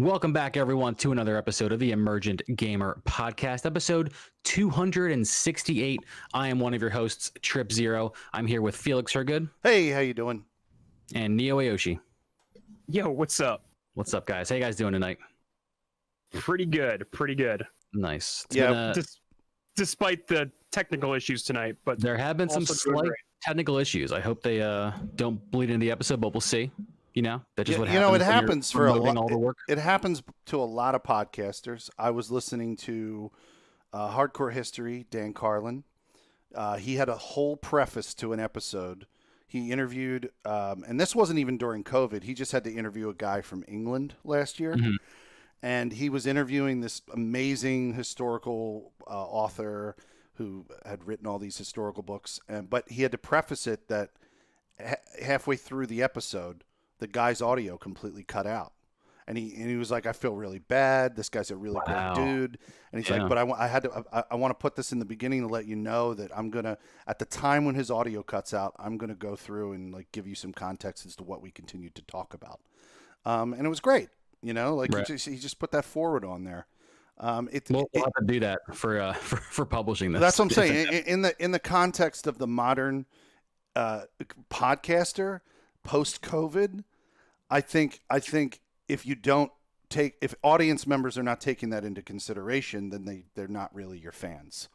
Welcome back, everyone, to another episode of the Emergent Gamer Podcast, episode 268. I am one of your hosts, Trip Zero. I'm here with Felix Hergood. Hey, how you doing? And Neo Ayoshi. Yo, what's up? What's up, guys? How you guys doing tonight? Pretty good. Nice. Despite the technical issues tonight, but there have been some slight technical issues. I hope they don't bleed into the episode, but we'll see. You know, that just what happens. It happens for a lot. All the work. It happens to a lot of podcasters. I was listening to Hardcore History, Dan Carlin. He had a whole preface to an episode. He interviewed, and this wasn't even during COVID. He just had to interview a guy from England last year. Mm-hmm. And he was interviewing this amazing historical author who had written all these historical books. But he had to preface it that halfway through the episode, the guy's audio completely cut out. And he was like, I feel really bad. This guy's a really great dude. And he's like, but I want to put this in the beginning to let you know that I'm going to, at the time when his audio cuts out, I'm going to go through and like give you some context as to what we continue to talk about. And it was great. You know, like he just put that forward on there. We'll have to do that for publishing this. That's what I'm saying. In the context of the modern podcaster post-COVID, I think if audience members are not taking that into consideration, then they're not really your fans.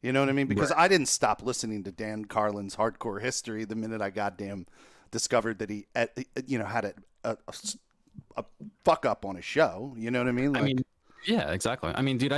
You know what I mean? Because I didn't stop listening to Dan Carlin's Hardcore History the minute I goddamn discovered that he had a fuck up on a show. You know what I mean? Like, yeah, exactly. I mean, dude,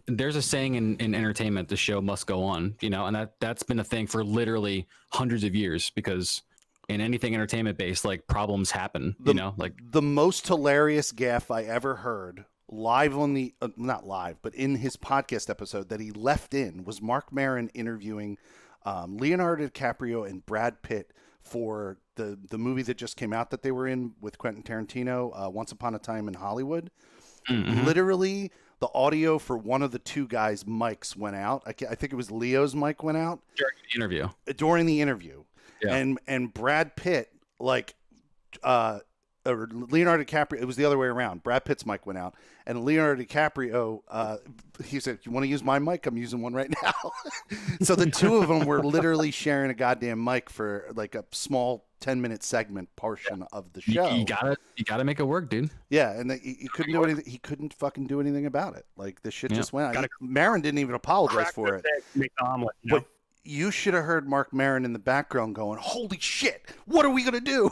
there's a saying in entertainment, the show must go on, you know, and that's been a thing for literally hundreds of years, because in anything entertainment based, like, problems happen, the most hilarious gaffe I ever heard live on the, not live, but in his podcast episode that he left in was Marc Maron interviewing Leonardo DiCaprio and Brad Pitt for the movie that just came out that they were in with Quentin Tarantino, Once Upon a Time in Hollywood. Mm-hmm. Literally, the audio for one of the two guys' mics went out. I think it was Leo's mic went out during the interview. Yeah. And Brad Pitt, or Leonardo DiCaprio, it was the other way around. Brad Pitt's mic went out, and Leonardo DiCaprio, he said, "You want to use my mic? I'm using one right now." So the two of them were literally sharing a goddamn mic for like a small 10-minute segment portion of the show. You gotta make it work, dude. Yeah, and he couldn't do anything. He couldn't fucking do anything about it. Like, the shit just went out. Maron didn't even apologize for it. Make the omelet, you know? But you should have heard Marc Maron in the background going, "Holy shit, what are we gonna do?"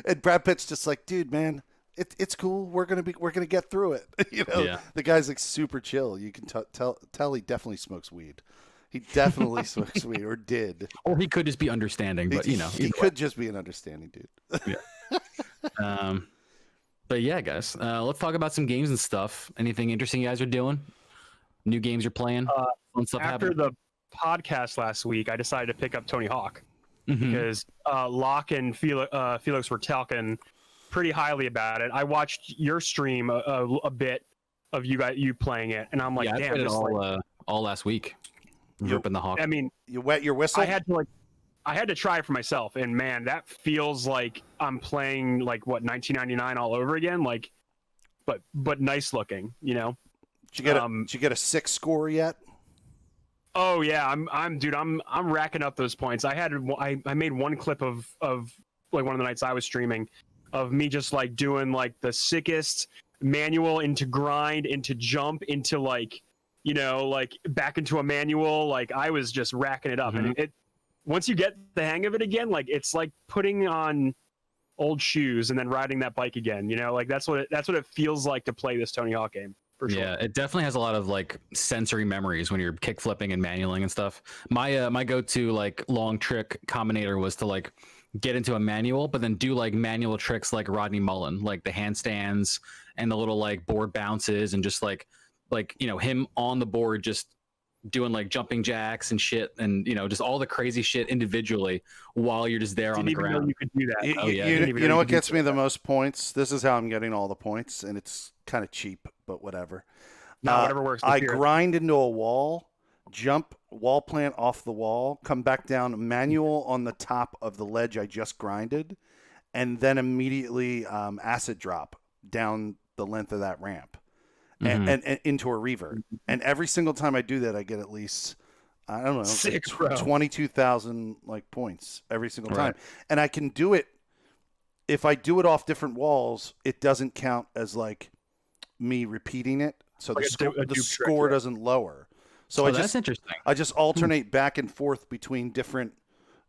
And Brad Pitt's just like, "Dude, man, it's cool. We're gonna get through it." You know, yeah. The guy's like super chill. You can tell he definitely smokes weed. He definitely smokes weed, or did. Or he could just be understanding, but he could just be an understanding dude. Yeah. But yeah, guys, let's talk about some games and stuff. Anything interesting you guys are doing? New games you're playing? Fun stuff after happening? The podcast last week, I decided to pick up Tony Hawk, mm-hmm. because Locke and Felix were talking pretty highly about it. I watched your stream a bit of you playing it, and I'm like, damn, I played it all last week. Ripping the Hawk. I mean, you wet your whistle. I had to try it for myself, and man, that feels like I'm playing like 1999 all over again. Like, but nice looking, you know. Did you get a 6 score yet? Oh yeah, I'm racking up those points. I made one clip of like one of the nights I was streaming of me just like doing like the sickest manual into grind into jump into like, you know, like back into a manual. Like, I was just racking it up. Mm-hmm. And it once you get the hang of it again, like, it's like putting on old shoes and then riding that bike again, you know, like that's what it feels like to play this Tony Hawk game. For sure. Yeah, it definitely has a lot of like sensory memories when you're kick flipping and manualing and stuff. My go-to like long trick combinator was to like get into a manual, but then do like manual tricks like Rodney Mullen, like the handstands and the little like board bounces, and just like you know, him on the board just doing like jumping jacks and shit, and you know, just all the crazy shit individually while you're just there on the ground. You could do that. You know what gets me the most points? This is how I'm getting all the points, and it's kind of cheap, but whatever. Whatever works. I grind into a wall, jump wall plant off the wall, come back down, manual on the top of the ledge I just grinded, and then immediately acid drop down the length of that ramp, Mhm. and into a revert. And every single time I do that, I get at least, I don't know, Sick, bro. 22,000 like points every single time. Right. And I can do it. If I do it off different walls, it doesn't count as like me repeating it. So Like the a dupe trick, score yeah. doesn't lower. So Oh, I that's just interesting. I just alternate back and forth between different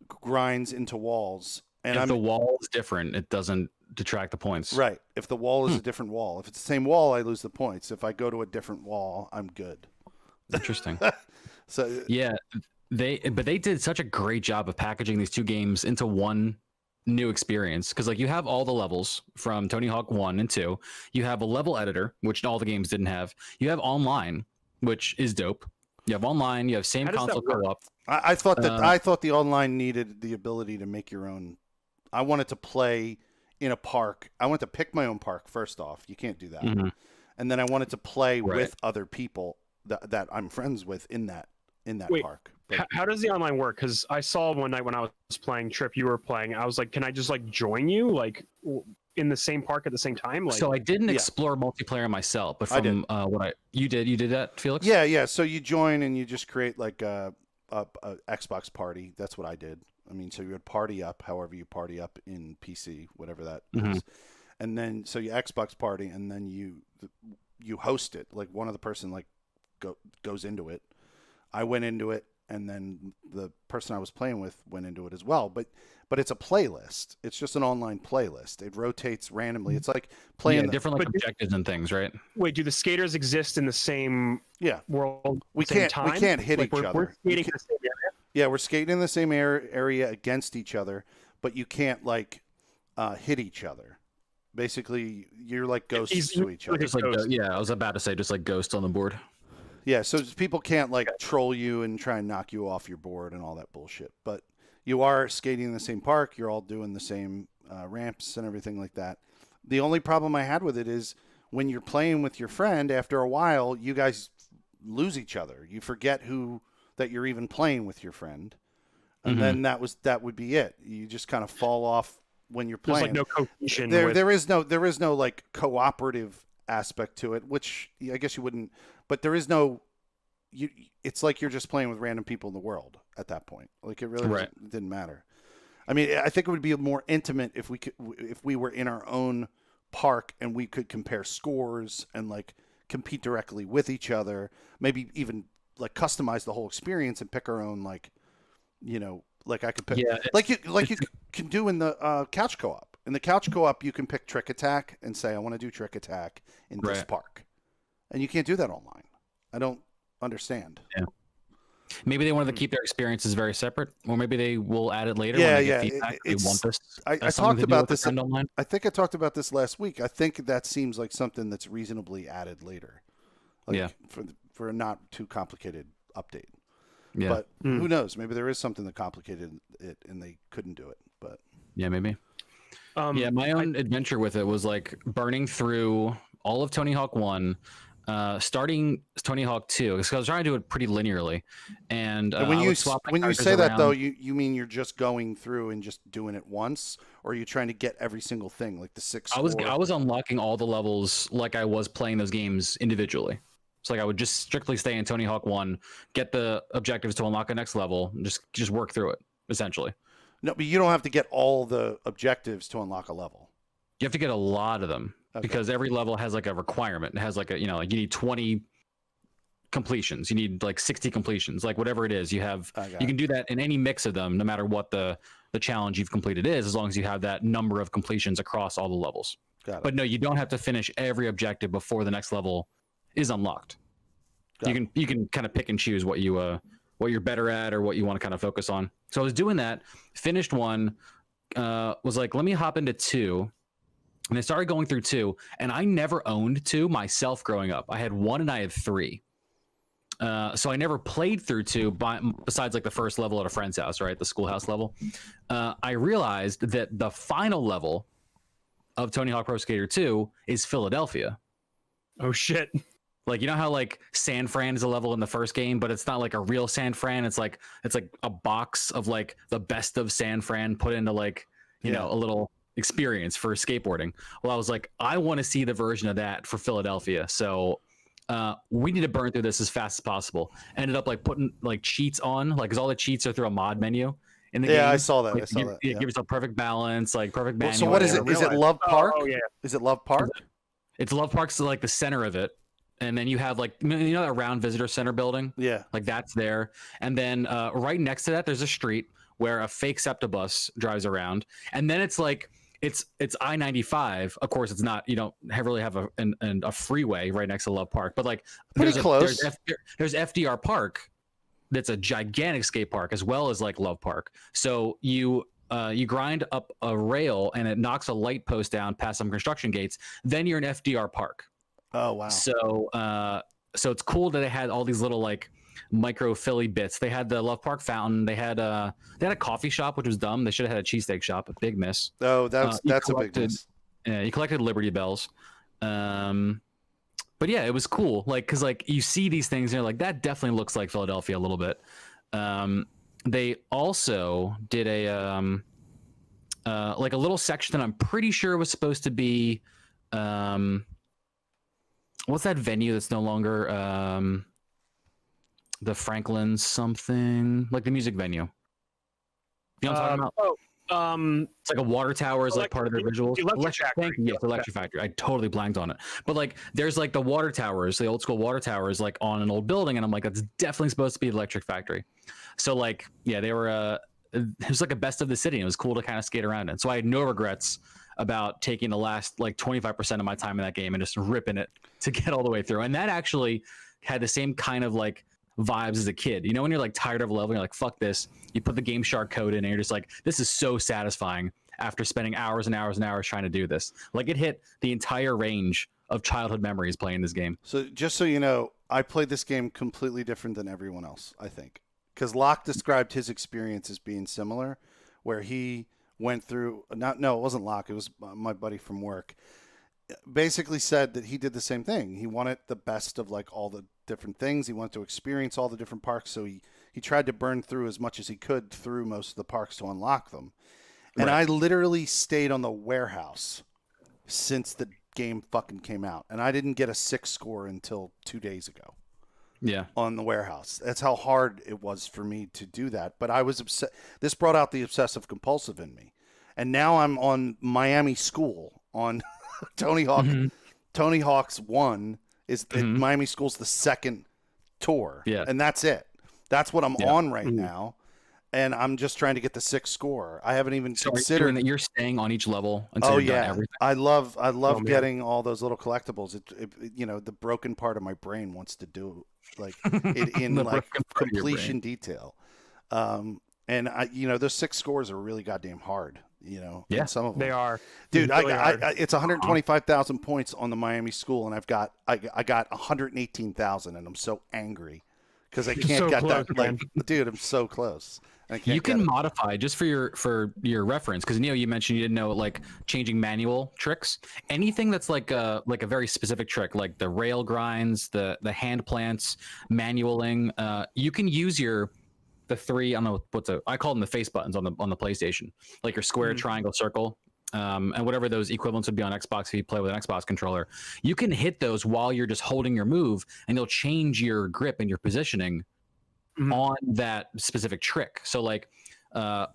grinds into walls. And If I'm the wall is different, it doesn't detract the points. right. If the wall is a different wall, if it's the same wall, I lose the points. If I go to a different wall, I'm good. Interesting. So Yeah, they did such a great job of packaging these two games into one new experience, because like you have all the levels from Tony Hawk 1 and 2. You have a level editor, which all the games didn't have. You have online, which is dope. You have online, you have same How does that console work? co-op. I thought that Uh, I thought the online needed the ability to make your own. I wanted to play in a park. I wanted to pick my own park first off. You can't do that. Mhm. And then I wanted to play Right. with other people that I'm friends with in that Wait, park. But How does the online work? Because I saw one night when I was playing Trip, you were playing. I was like, can I just like join you like in the same park at the same time? Like, So I didn't Yeah. explore multiplayer myself, but I did. from what you did that, Felix? yeah. So you join and you just create like a Xbox party. That's what I did. I mean, so you would party up, however you party up in PC, whatever that Mhm. is. And then so you Xbox party, and then you host it. Like one of the person like goes into it. I went into it, and then the person I was playing with went into it as well. But it's a playlist. It's just an online playlist. It rotates randomly. It's like playing. Yeah, different like But- objectives and things, right? wait, do the skaters exist in the same Yeah, world? we same can't time? hit Like, each we're other. skating in the same area? Yeah, we're skating in the same area against each other, but you can't like hit each other. Basically, you're like ghosts to each other. Just like Ghost. yeah, I was about to say just like Ghost on the board. Yeah, so people can't like troll you and try and knock you off your board and all that bullshit. But you are skating in the same park. You're all doing the same ramps and everything like that. The only problem I had with it is when you're playing with your friend, after a while, you guys lose each other. You forget that you're even playing with your friend, and Mhm. then that would be it. You just kind of fall off when you're There's playing. like no cohesion. There with, there is no like cooperative aspect to it, which I guess you wouldn't, but there is no it's like you're just playing with random people in the world at that point. Like it really Right. didn't matter. I mean, I think it would be more intimate if we were in our own park and we could compare scores and like compete directly with each other, maybe even like customize the whole experience and pick our own like like I could pick Yeah, like you can do in the couch co-op. In the couch co-op, you can pick Trick Attack and say, I want to do Trick Attack in this Right. park. And you can't do that online. I don't understand. maybe they wanted to keep their experiences very separate, or maybe they will add it later. Yeah, when they yeah, get feedback. They it's- want this. I as something talked to do about with their this. friend online. I think I talked about this last week. I think that seems like something that's reasonably added later. Like Yeah. For a not too complicated update. Yeah, But Hmm. who knows? Maybe there is something that complicated it and they couldn't do it. But yeah, maybe. Yeah, my I- own adventure with it was like burning through all of Tony Hawk 1, starting Tony Hawk 2, because I was trying to do it pretty linearly. And And when I you would swap my when you characters say that though, around. you mean you're just going through and just doing it once, or are you trying to get every single thing like the six? I was score? unlocking all the levels like I was playing those games individually. So like I would just strictly stay in Tony Hawk 1, get the objectives to unlock the next level, and just work through it essentially. No, but you don't have to get all the objectives to unlock a level. You have to get a lot of them Okay. because every level has like a requirement. It has like a like you need 20 completions. You need like 60 completions, like whatever it is. You have I got you it. can do that in any mix of them, no matter what the challenge you've completed is, as long as you have that number of completions across all the levels. Got it. But no, you don't have to finish every objective before the next level is unlocked. Got You can kind of pick and choose what you're better at or what you want to kind of focus on. So I was doing that, finished one, was like, let me hop into 2. And I started going through 2, and I never owned 2 myself growing up. I had 1 and I had 3. So I never played through 2 besides like the first level at a friend's house, right? The schoolhouse level. I realized that the final level of Tony Hawk Pro Skater 2 is Philadelphia. oh shit. Like, you know how like San Fran is a level in the first game, but it's not like a real San Fran. It's like a box of like the best of San Fran put into like, you Yeah. know, a little experience for skateboarding. Well, I was like, I want to see the version of that for Philadelphia. So we need to burn through this as fast as possible. Ended up like putting like cheats on, like, because all the cheats are through a mod menu in the game. Yeah, I saw that. Like, I saw that. Give Yeah. yourself perfect balance, like perfect Well, manual. so what is it? I Is it realized. Love Park? Oh yeah. Is it Love Park? It's Love Park's like the center of it, and then you have like, you know, that round visitor center building, Yeah. like that's there, and then right next to that there's a street where a fake SEPTA bus drives around, and then it's like it's I-95. Of course, it's not. You don't really have a freeway right next to Love Park, but like Pretty close. There's FDR Park, that's a gigantic skate park as well as like Love Park. So you grind up a rail and it knocks a light post down past some construction gates. Then you're in FDR Park. Oh wow. So so it's cool that they had all these little like micro Philly bits. They had the Love Park fountain. They had a coffee shop, which was dumb. They should have had a cheesesteak shop. A big miss. Oh, that's a big miss. Yeah, you collected Liberty Bells. But yeah, it was cool. Like, cause like you see these things and you're like, that definitely looks like Philadelphia a little bit. They also did a like a little section that I'm pretty sure was supposed to be what's that venue that's no longer the Franklin something, like the music venue. You know what I'm talking about? It's like a water tower is like part of their visuals. Electric Factory. Yes, Electric Factory. I totally blanked on it. But like, there's like the water towers, the old school water towers, like on an old building, and I'm like, that's definitely supposed to be the Electric Factory. So like, yeah, they were. It was like a best of the city. And it was cool to kind of skate around in. So I had no regrets about taking the last like 25% of my time in that game and just ripping it to get all the way through. And that actually had the same kind of like vibes as a kid. You know, when you're like tired of a level, you're like, fuck this. You put the Game Shark code in and you're just like, this is so satisfying after spending hours and hours and hours trying to do this. Like, it hit the entire range of childhood memories playing this game. So just so you know, I played this game completely different than everyone else, I think. Because Locke described his experience as being similar, where he went through, no, it wasn't Locke, it was my buddy from work, basically said that he did the same thing. He wanted the best of like all the different things. He wanted to experience all the different parks, so he tried to burn through as much as he could through most of the parks to unlock them. And Right. I literally stayed on the warehouse since the game fucking came out, and I didn't get a 6 score until 2 days ago Yeah. on the warehouse. That's how hard it was for me to do that. But I was upset. This brought out the obsessive compulsive in me. And now I'm on Miami School on Tony Hawk. Mm-hmm. Tony Hawk's 1 is Miami School's the second tour. Yeah. And that's it. That's what I'm Yeah. on right now. And I'm just trying to get the 6 score. I haven't even So are you considered doing that you're staying on each level until Oh you've done yeah, everything? I love man. getting all those little collectibles. It you know, the broken part of my brain wants to do like it in The like broken part of your brain. completion detail. And I, you know, those 6 scores are really goddamn hard. You know, Yeah. and some of them. They are. Dude, Really hard. it's 125,000 points on the Miami School, and I got 118,000, and I'm so angry because I can't so get close, that. man. Like, dude, I'm so close. And I can't You get can it. modify, just for your reference, because Neo, you mentioned you didn't know like changing manual tricks. Anything that's like a very specific trick, like the rail grinds, the hand plants, manualing. You can use the 3. I don't know I call them the face buttons on the PlayStation, like your square, triangle, circle. And whatever those equivalents would be on Xbox if you play with an Xbox controller, you can hit those while you're just holding your move, and they'll change your grip and your positioning on that specific trick. So like I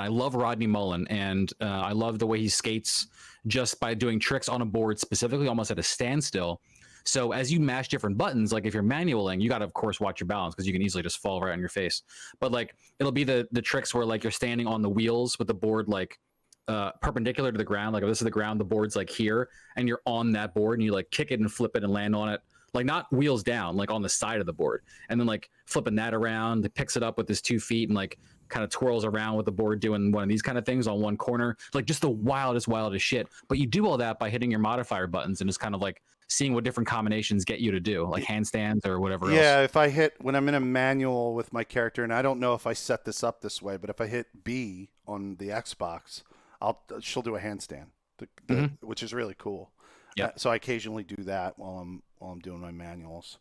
love Rodney Mullen, and I love the way he skates just by doing tricks on a board, specifically almost at a standstill. So as you mash different buttons, like if you're manualing, you got to of course watch your balance because you can easily just fall right on your face. But like it'll be the tricks where like you're standing on the wheels with the board like perpendicular to the ground. Like if this is the ground, the board's like here, and you're on that board, and you like kick it and flip it and land on it. Like not wheels down, like on the side of the board, and then like flipping that around, it picks it up with his 2 feet and like kind of twirls around with the board doing one of these kind of things on one corner, like just the wildest shit. But you do all that by hitting your modifier buttons and just kind of like seeing what different combinations get you to do, like handstands or whatever else. Yeah, if I hit when I'm in a manual with my character, and I don't know if I set this up this way, but if I hit B on the Xbox, she'll do a handstand, which is really cool. Yeah. So I occasionally do that while I'm doing my manuals.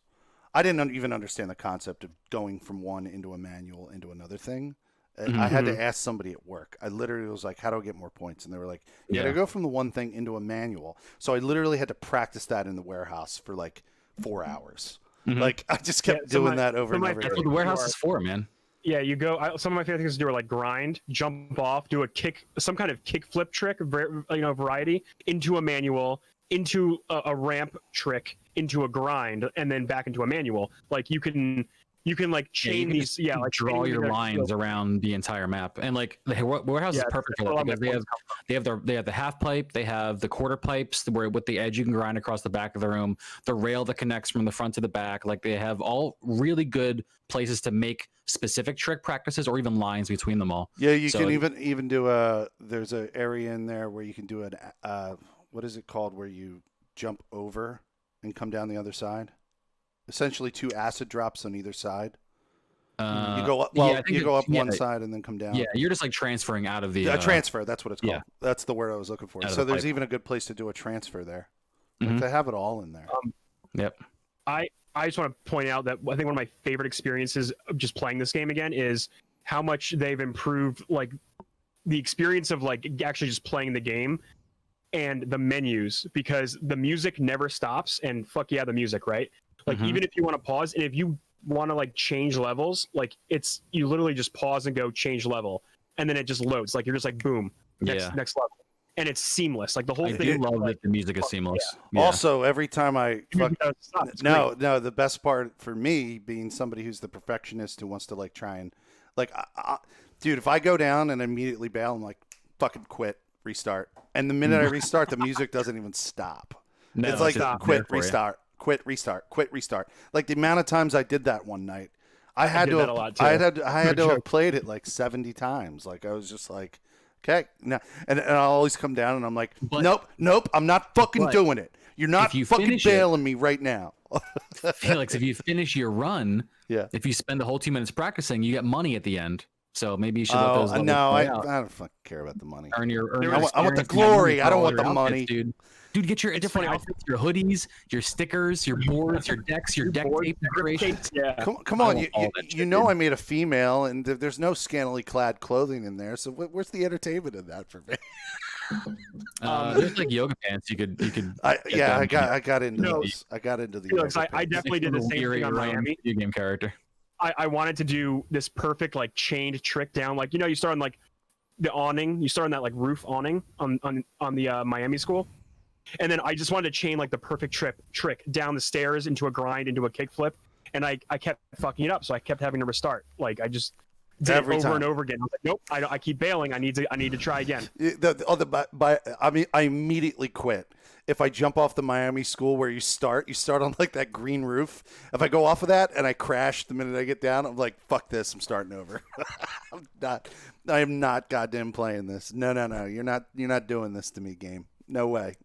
I didn't even understand the concept of going from one into a manual into another thing I had Mhm. to ask somebody at work. I literally was like, "How do I get more points?" And they were like, "You Yeah. got to go from the one thing into a manual." So I literally had to practice that in the warehouse for like 4 hours. Mhm. Like I just kept Yeah, so doing my- that over so and my over. That's favorite- what again. the warehouse are- is for, man. Yeah, you go. Some of my favorite things to do are like grind, jump off, do a kick, some kind of kick flip trick, variety into a manual, into a ramp trick, into a grind, and then back into a manual. Like you can like Yeah, chain you can these. just Yeah, like draw chaining your together lines real- around the entire map, and like the warehouse Yeah, is perfect for that's where a lot that of because my points come from. they have the half pipe, they have the quarter pipes where with the edge you can grind across the back of the room, the rail that connects from the front to the back. Like they have all really good places to make specific trick practices or even lines between them all. Yeah, you So- can even do a. There's an area in there where you can do an. What is it called? Where you jump over and come down the other side. Essentially, 2 acid drops on either side. You go up. Well, yeah, I think you go it's- up one yeah, side and then come down. Yeah, you're just like transferring out of the A transfer. That's what it's called. yeah. That's the word I was looking for. Out of So the there's pipe. even a good place to do a transfer there. Mhm. Like they have it all in there. Yep. I just want to point out that I think one of my favorite experiences of just playing this game again is how much they've improved like the experience of like actually just playing the game and the menus, because the music never stops, and fuck yeah, the music, right? Like Mhm. even if you want to pause and if you want to like change levels, like it's you literally just pause and go change level, and then it just loads. Like you're just like boom, next Yeah. next level, and it's seamless. Like the whole I thing. do is, love like, that the music is seamless. Yeah. Also, every time I fuck, it doesn't stop. It's no, the best part for me, being somebody who's the perfectionist who wants to like try and like, dude, if I go down and immediately bail, I'm like, fucking quit, restart, and the minute I restart, the music doesn't even stop. No, It's like just quit, there for you. restart, quit, restart, quit, restart. Like the amount of times I did that one night, I had did to that have, a lot, too. I had No to have joke. played it like 70 times. Like I was just like, okay, no, and I'll always come down and I'm like, But- nope, I'm not fucking but doing it. You're not if you fucking finish it- bailing me right now. Felix, if you finish your run, Yeah. if you spend the whole 2 minutes practicing, you get money at the end. So maybe you should let those Oh levels no, play I out. don't fucking care about the money. Earn your I want the experience, glory. for I don't all want your the outfits, money. Dude, get your It's different funny, I- outfits, your hoodies, your stickers, your boards, your decks, your deck Board- tape grip decorations. tapes, yeah. Come I on, want you, all you, that you shit, know dude. I made a female, and there's no scantily clad clothing in there. So where's the entertainment in that for me? There's like yoga pants you could Yeah, them. I got into No. those. I got into the. Felix, yoga I pants. definitely did the same You're thing on your own Miami. video game character. I wanted to do this perfect like chained trick down. Like you start on like the awning. You start on that like roof awning on the Miami school, and then I just wanted to chain like the perfect trick down the stairs into a grind into a kickflip, and I kept fucking it up. So I kept having to restart. Like I just did Every it over time. and over again. I was like, nope, I keep bailing. I need to try again. I immediately quit. If I jump off the Miami school where you start on like that green roof. If I go off of that and I crash the minute I get down, I'm like, fuck this, I'm starting over. I am not goddamn playing this. No. You're not doing this to me, game. No way.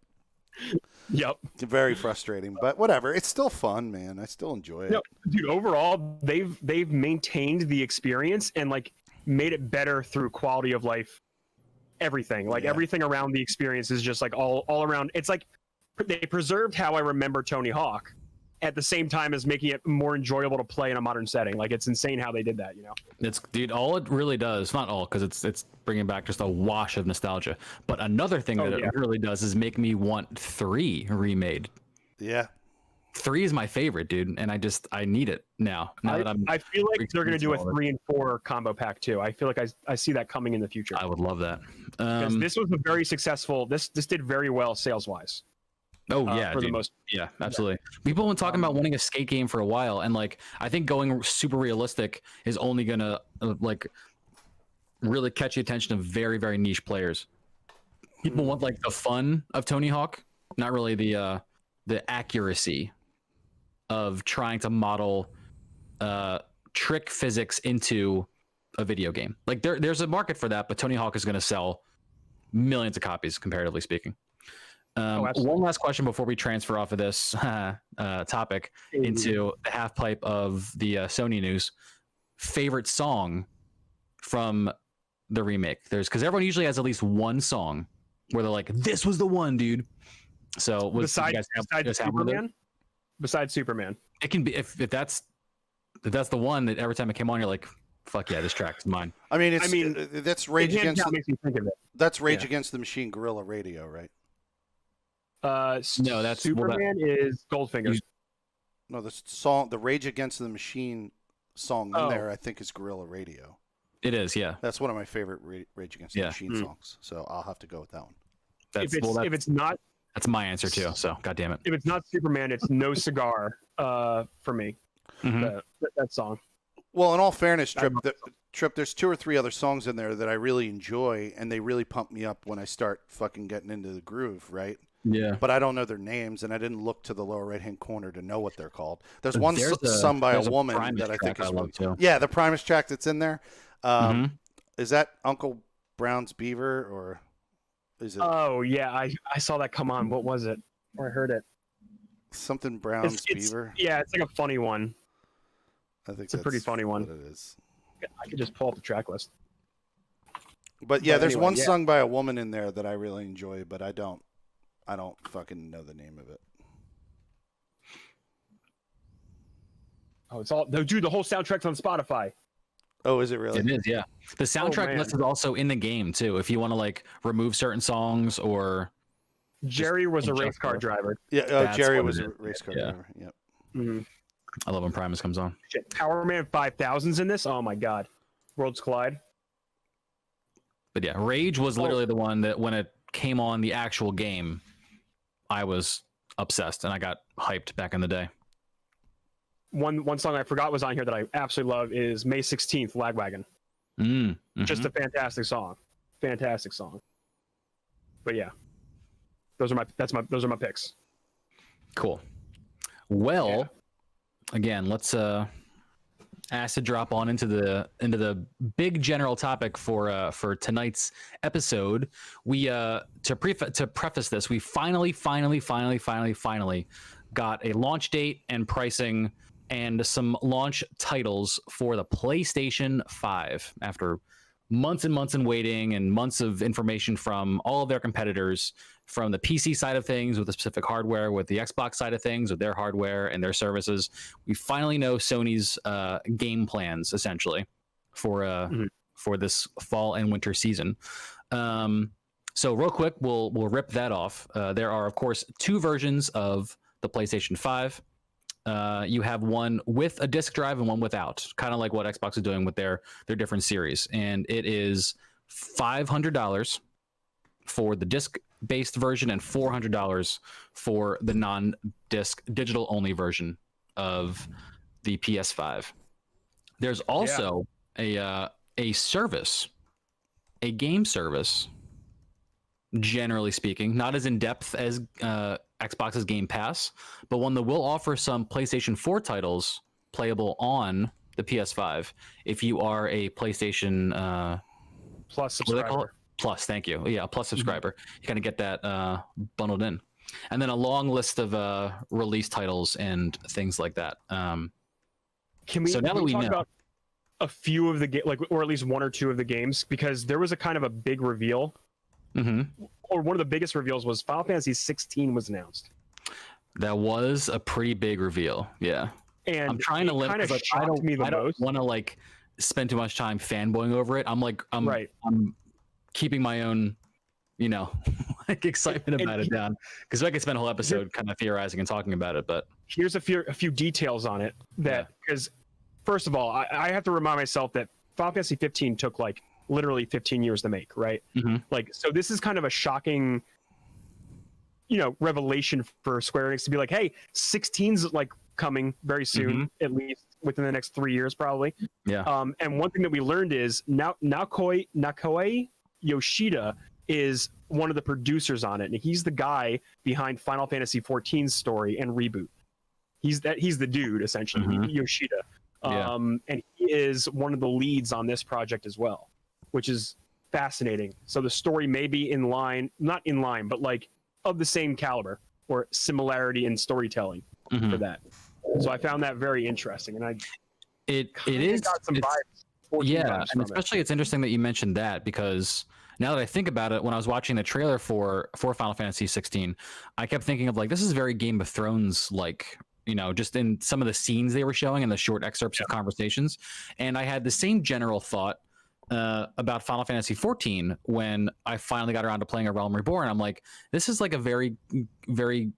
Yep. It's very frustrating, but whatever. It's still fun, man. I still enjoy it. No, dude. Overall, they've maintained the experience and like made it better through quality of life. Everything, like Yeah. everything around the experience is just like all around. It's like they preserved how I remember Tony Hawk, at the same time as making it more enjoyable to play in a modern setting. Like it's insane how they did that. You know. It's dude, all it really does, not all, because it's bringing back just a wash of nostalgia. But another thing Oh, that yeah. it really does is make me want 3 remade. Yeah. 3 is my favorite, dude, and I need it now. Now that I feel like they're going to do a experiencing all of it. 3 and 4 combo pack too. I feel like I see that coming in the future. I would love that. Because this was a very successful. This did very well sales wise. Oh yeah, for dude. the most. Yeah, absolutely. People have been talking about wanting a skate game for a while, and like I think going super realistic is only gonna like really catch the attention of very, very niche players. People want like the fun of Tony Hawk, not really the accuracy of trying to model trick physics into a video game. Like there's a market for that, but Tony Hawk is gonna sell millions of copies, comparatively speaking. absolutely. One last question before we transfer off of this topic into the half pipe of the Sony news. Favorite song from the remake? Because everyone usually has at least one song where they're like, "This was the one, dude." So besides Superman. Besides Superman. it can be if that's the one that every time it came on, you're like, fuck yeah, this track is mine. I mean, that's Rage Hands Against Down makes me think of it. that's Rage Yeah. Against the Machine Guerrilla Radio, right? No, that's Superman is Goldfinger. No, the song, the Rage Against the Machine song in Oh. there, I think is Guerrilla Radio. It is, yeah. That's one of my favorite Rage Against the Yeah. Machine songs. So I'll have to go with that one. That's if it's not my answer too. So god damn it. if it's not Superman, it's No Cigar for me. Mhm. That song. Well, in all fairness, I love Trip, there's 2 or 3 other songs in there that I really enjoy, and they really pump me up when I start fucking getting into the groove, right? Yeah. But I don't know their names, and I didn't look to the lower right-hand corner to know what they're called. There's But one there's sung by a there's woman Primus that I think track is I love too. yeah, the Primus track that's in there. Mhm. Is that Uncle Brown's Beaver, or is it Oh yeah, I saw that come on. What was it? Or I heard it. something Brown's It's- Beaver? Yeah, it's like a funny one. I think it's a pretty that's funny one. what it is. I could just pull up the track list. But yeah, But there's anyway, one yeah. sung by a woman in there that I really enjoy, but I don't fucking know the name of it. Oh, it's all no, dude. The whole soundtrack's on Spotify. Oh, is it really? It is, yeah. The soundtrack man. list is also in the game too. If you want to like remove certain songs or Jerry was a adjust race car it. driver. Yeah, That's Jerry what was it a is. race car Yeah. driver. Yep. Mhm. I love when Primus comes on. Shit, Power Man 5000's in this. Oh my god, Worlds Collide. But yeah, Rage was literally the one that when it came on the actual game, I was obsessed and I got hyped back in the day. One song I forgot was on here that I absolutely love is May 16th, Lagwagon. Just a fantastic song. Fantastic song. But yeah. Those are my picks. Cool. Well, again, let's acid drop on into the big general topic for tonight's episode. We to preface this, we finally got a launch date and pricing and some launch titles for the PlayStation 5 after months and months and waiting and months of information from all of their competitors, from the PC side of things with the specific hardware, with the Xbox side of things with their hardware and their services. We finally know Sony's game plans essentially for this fall and winter season. So real quick, we'll rip that off. There are of course 2 versions of the PlayStation 5. You have one with a disc drive and one without, kind of like what Xbox is doing with their different series. And it is $500 for the disc-based version and $400 for the non-disc digital-only version of the PS5. There's also a service, a game service, generally speaking, not as in depth as Xbox's Game Pass, but one that will offer some PlayStation 4 titles playable on the PS5 if you are a PlayStation Plus what do they call it? subscriber. Plus, thank you. Yeah, a Plus subscriber. You kind of get that bundled in, and then a long list of release titles and things like that. Can we, So now can that we talk know- about a few of the or at least 1 or 2 of the games? Because there was a kind of a big reveal, or one of the biggest reveals was Final Fantasy 16 was announced. That was a pretty big reveal. Yeah. And I'm trying to limit kind of because like, shocked me the I don't most. want to like spend too much time fanboying over it. I'm Right. I'm keeping my own, like excitement about it down because I could spend a whole episode kind of theorizing and talking about it. But Here's a few details on it that because first of all, I have to remind myself that Final Fantasy 15 took like literally 15 years to make, right? Like, so this is kind of a shocking, revelation for Square Enix to be like, hey, 16's like coming very soon, at least within the next 3 years, probably. yeah, And one thing that we learned is Nakoe Yoshida is one of the producers on it, and he's the guy behind Final Fantasy 14's story and reboot. He's the dude essentially, Yoshida. Yeah. And he is one of the leads on this project as well, which is fascinating. So the story may be not in line, but like of the same caliber or similarity in storytelling for that. So I found that very interesting, and it is. got some it's- vibes. 14 Yeah, vibes and from it. especially it's interesting that you mentioned that because now that I think about it, when I was watching the trailer for Final Fantasy 16, I kept thinking of like this is very Game of Thrones like you know, just in some of the scenes they were showing and the short excerpts of conversations. And I had the same general thought about Final Fantasy 14 when I finally got around to playing A Realm Reborn. I'm like, this is like a very, very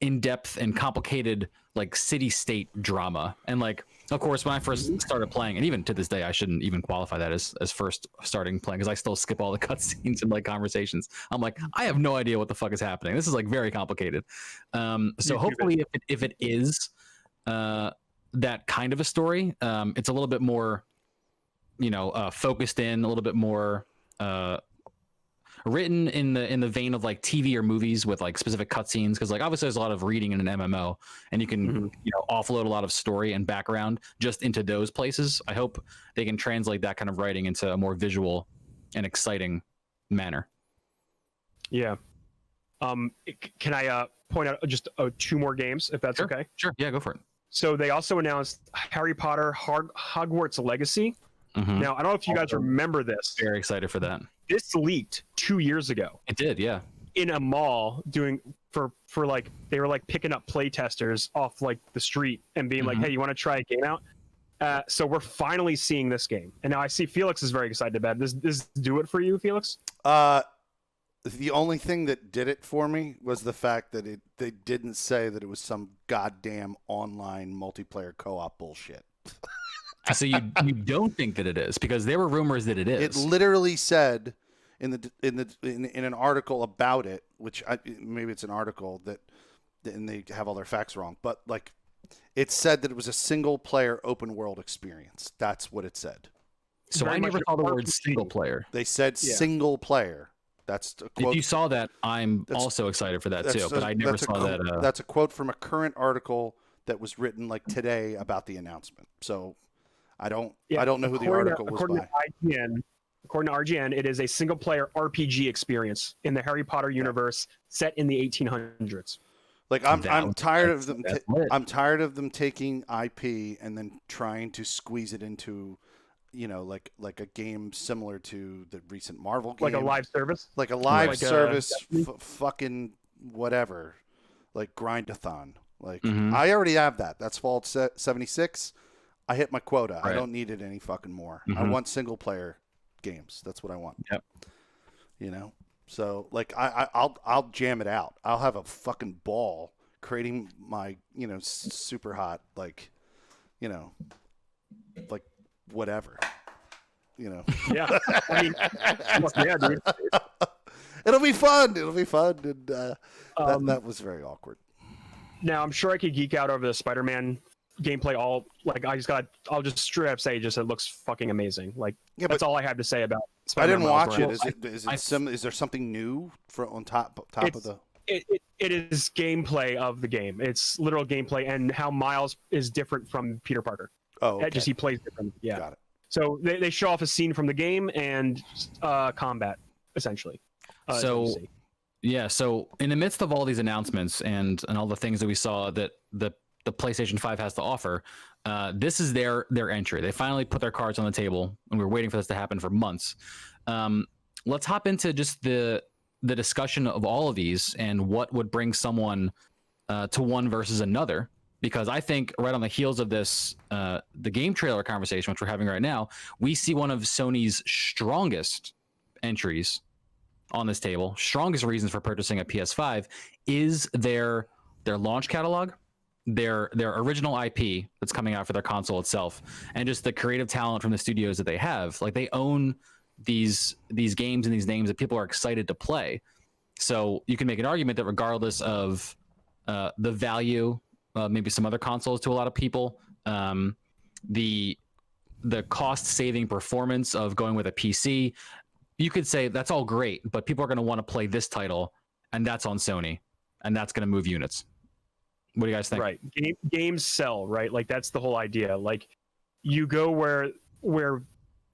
in-depth and complicated like city-state drama. And like, of course, when I first started playing, and even to this day, I shouldn't even qualify that as first starting playing, because I still skip all the cutscenes and like conversations. I'm like, I have no idea what the fuck is happening. This is like very complicated. So hopefully, if it is that kind of a story, it's a little bit more, you know, focused in, a little bit more written in the vein of like TV or movies with like specific cutscenes, because like obviously there's a lot of reading in an MMO, and you can you know, offload a lot of story and background just into those places. I hope they can translate that kind of writing into a more visual and exciting manner. Yeah. Can I point out just 2 more games, if that's Sure. okay? Sure, yeah, go for it. So they also announced Harry Potter Hogwarts Legacy. Now, I don't know if you guys remember this. Very excited for that. This leaked 2 years ago It did, yeah. in a mall doing for like, they were like picking up play testers off like the street and being like, hey, you want to try a game out? So we're finally seeing this game. And now I see Felix is very excited about it. Does this do it for you, Felix? The only thing that did it for me was the fact that they didn't say that it was some goddamn online multiplayer co-op bullshit. So you don't think that it is, because there were rumors that it is. It literally said in an article about it, which maybe it's an article that, and they have all their facts wrong, but like it said that it was a single player open world experience. That's what it said. So Very I much never an saw the word RPG. single player. They said single player. That's a quote. If you saw that, I'm also excited for that too. But I never saw that. That's a quote from a current article that was written like today about the announcement. So I don't know who the article was by. According to IGN, it is a single-player RPG experience in the Harry Potter universe set in the 1800s. Like I'm tired of them. I'm tired of them taking IP and then trying to squeeze it into, you know, like a game similar to the recent Marvel game, Like a live service. like a live service, fucking whatever, like Grindathon. Like I already have that. That's Fallout 76. I hit my quota. Right. I don't need it any fucking more. I want single player games. That's what I want. Yep. You know. So like I'll jam it out. I'll have a fucking ball creating my, you know, super hot, like, you know, like whatever. You know. Yeah. I mean, yeah, dude. It'll be fun. It'll be fun. And that was very awkward. Now I'm sure I could geek out over the Spider-Man gameplay. I'll just straight up say just it looks fucking amazing. Like that's all I have to say about Spider-Man. I didn't watch Miles it. Is there something new on top of the? It is gameplay of the game. It's literal gameplay and how Miles is different from Peter Parker. Oh, okay. Just he plays different. Yeah. Got it. So they show off a scene from the game and combat essentially. So in the midst of all these announcements and all the things that we saw that the PlayStation 5 has to offer, this is their entry. They finally put their cards on the table, and we were waiting for this to happen for months. Let's hop into just the discussion of all of these and what would bring someone to one versus another. Because I think right on the heels of this, the game trailer conversation, which we're having right now, we see one of Sony's strongest entries on this table. Strongest reasons for purchasing a PS5 is their launch catalog, their original IP that's coming out for their console itself, and just the creative talent from the studios that they have. Like they own these games and these names that people are excited to play. So you can make an argument that regardless of the value, maybe some other consoles to a lot of people, the cost saving performance of going with a PC, you could say that's all great, but people are going to want to play this title, and that's on Sony, and that's going to move units. What do you guys think? Right. Games sell, right? Like that's the whole idea. Like you go where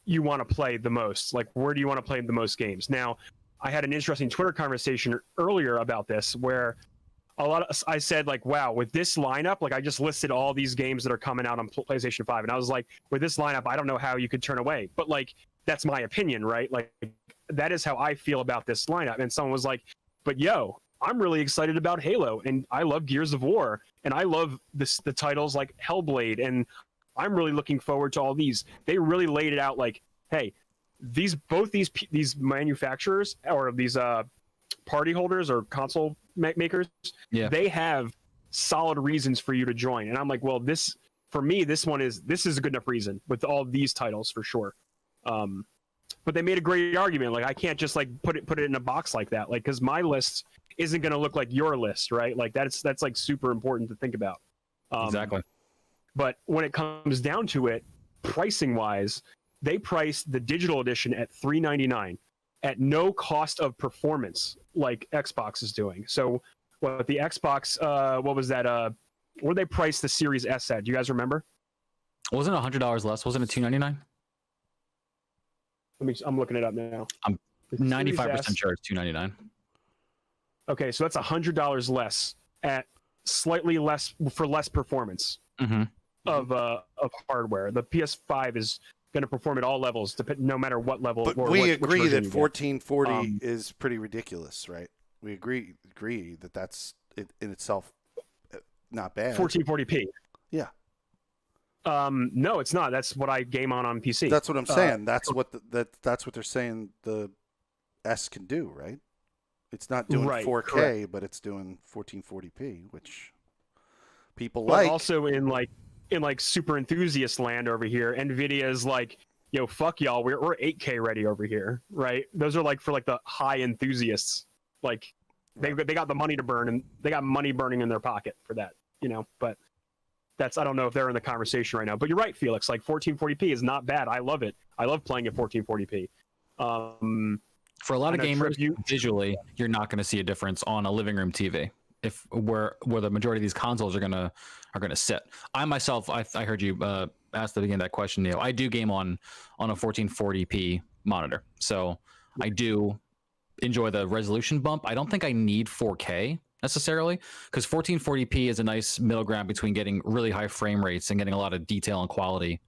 you want to play the most. Like where do you want to play the most games? Now, I had an interesting Twitter conversation earlier about this where I said like, wow, with this lineup, like I just listed all these games that are coming out on PlayStation 5, and I was like, with this lineup, I don't know how you could turn away. But like that's my opinion, right? Like that is how I feel about this lineup. And someone was like, but yo, I'm really excited about Halo, and I love Gears of War, and I love the titles like Hellblade, and I'm really looking forward to all these. They really laid it out like, hey, both these manufacturers or these party holders or console makers, they have solid reasons for you to join. And I'm like, well, this for me, this is a good enough reason with all these titles for sure. But they made a great argument. Like, I can't just like put it in a box like that, like, because my list isn't going to look like your list, right? Like that's like super important to think about. Exactly. But when it comes down to it, pricing wise, they priced the digital edition at $399 at no cost of performance, like Xbox is doing. So, what the Xbox, what was that? What did they price the Series S at? Do you guys remember? Wasn't it $100 less? Wasn't it $299? I'm looking it up now. I'm The Series 95% S. sure it's $299. Okay, so that's $100 less at slightly less for less performance Mm-hmm. of hardware. The PS5 is going to perform at all levels, no matter what level. But or we which agree version that you get. 1440 is pretty ridiculous, right? We agree that that's it in itself not bad. 1440p. Yeah. No, it's not. That's what I game on PC. That's what I'm saying. That's what that's what they're saying the S can do, right? It's not doing Right, 4K, correct. but it's doing 1440p, which people But like. also in super enthusiast land over here, Nvidia is like, yo, fuck y'all, we're 8K ready over here, right? Those are like for like the high enthusiasts. Like they got the money to burn, and they got money burning in their pocket for that, But I don't know if they're in the conversation right now. But you're right, Felix. Like 1440p is not bad. I love it. I love playing at 1440p. For a lot of I know, gamers, Trip, visually, you're not going to see a difference on a living room TV. If where the majority of these consoles are gonna sit. I myself, I heard you ask at the beginning of that question, Neil. I do game on a 1440p monitor, so I do enjoy the resolution bump. I don't think I need 4K necessarily, because 1440p is a nice middle ground between getting really high frame rates and getting a lot of detail and quality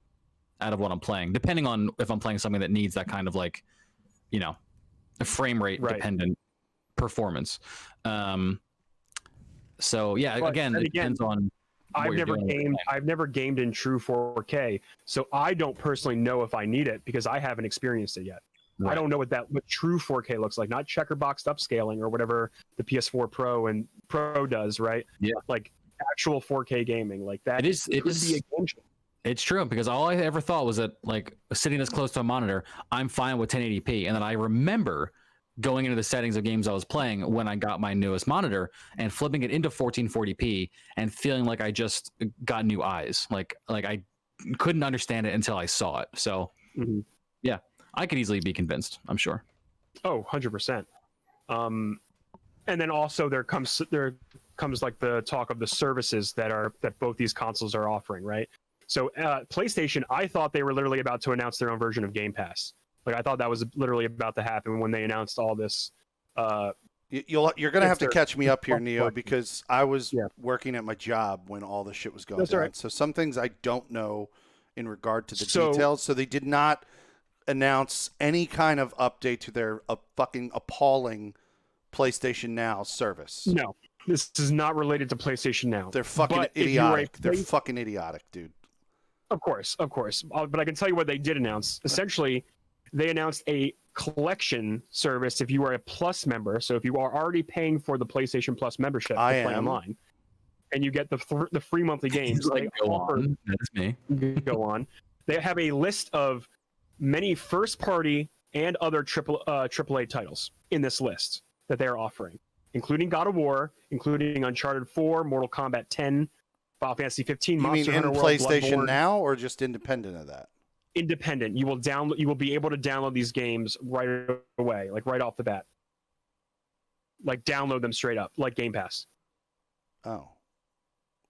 out of what I'm playing, depending on if I'm playing something that needs that kind of like, a frame rate dependent performance. So yeah, But again, then it depends on. I've never gamed in true 4K, so I don't personally know if I need it because I haven't experienced it yet. Right. I don't know what true 4K looks like, not checkerboxed upscaling or whatever the PS4 Pro and Pro does, right? Yeah. Like actual 4K gaming, like that. It could be a game changer. It's true, because all I ever thought was that, like, sitting this close to a monitor, I'm fine with 1080p, and then I remember going into the settings of games I was playing when I got my newest monitor and flipping it into 1440p and feeling like I just got new eyes. Like I couldn't understand it until I saw it. So yeah, I could easily be convinced, I'm sure. Oh, 100%. And then also there comes like the talk of the services that both these consoles are offering, right? So PlayStation, I thought they were literally about to announce their own version of Game Pass. Like I thought that was literally about to happen when they announced all this. You're going to have to catch me up here, Plus Neo, one. because I was working at my job when all this shit was going That's down. all right. So some things I don't know in regard to the So- details. So they did not announce any kind of update to their fucking appalling PlayStation Now service. No, this is not related to PlayStation Now. They're fucking But if you were a idiotic. They're Play- fucking idiotic, dude. Of course. But I can tell you what they did announce. Essentially, they announced a collection service if you are a Plus member. So if you are already paying for the PlayStation Plus membership to I play am. online, and you get the free monthly games, Like, they go offer- on. That is me. go on. They have a list of many first-party and other AAA titles in this list that they are offering, including God of War, including Uncharted 4, Mortal Kombat 10, Final Fantasy 15, You Monster mean in Hunter World, PlayStation Bloodborne. Now or just independent of that? Independent. You will be able to download these games right away, like right off the bat. Like download them straight up, like Game Pass. Oh.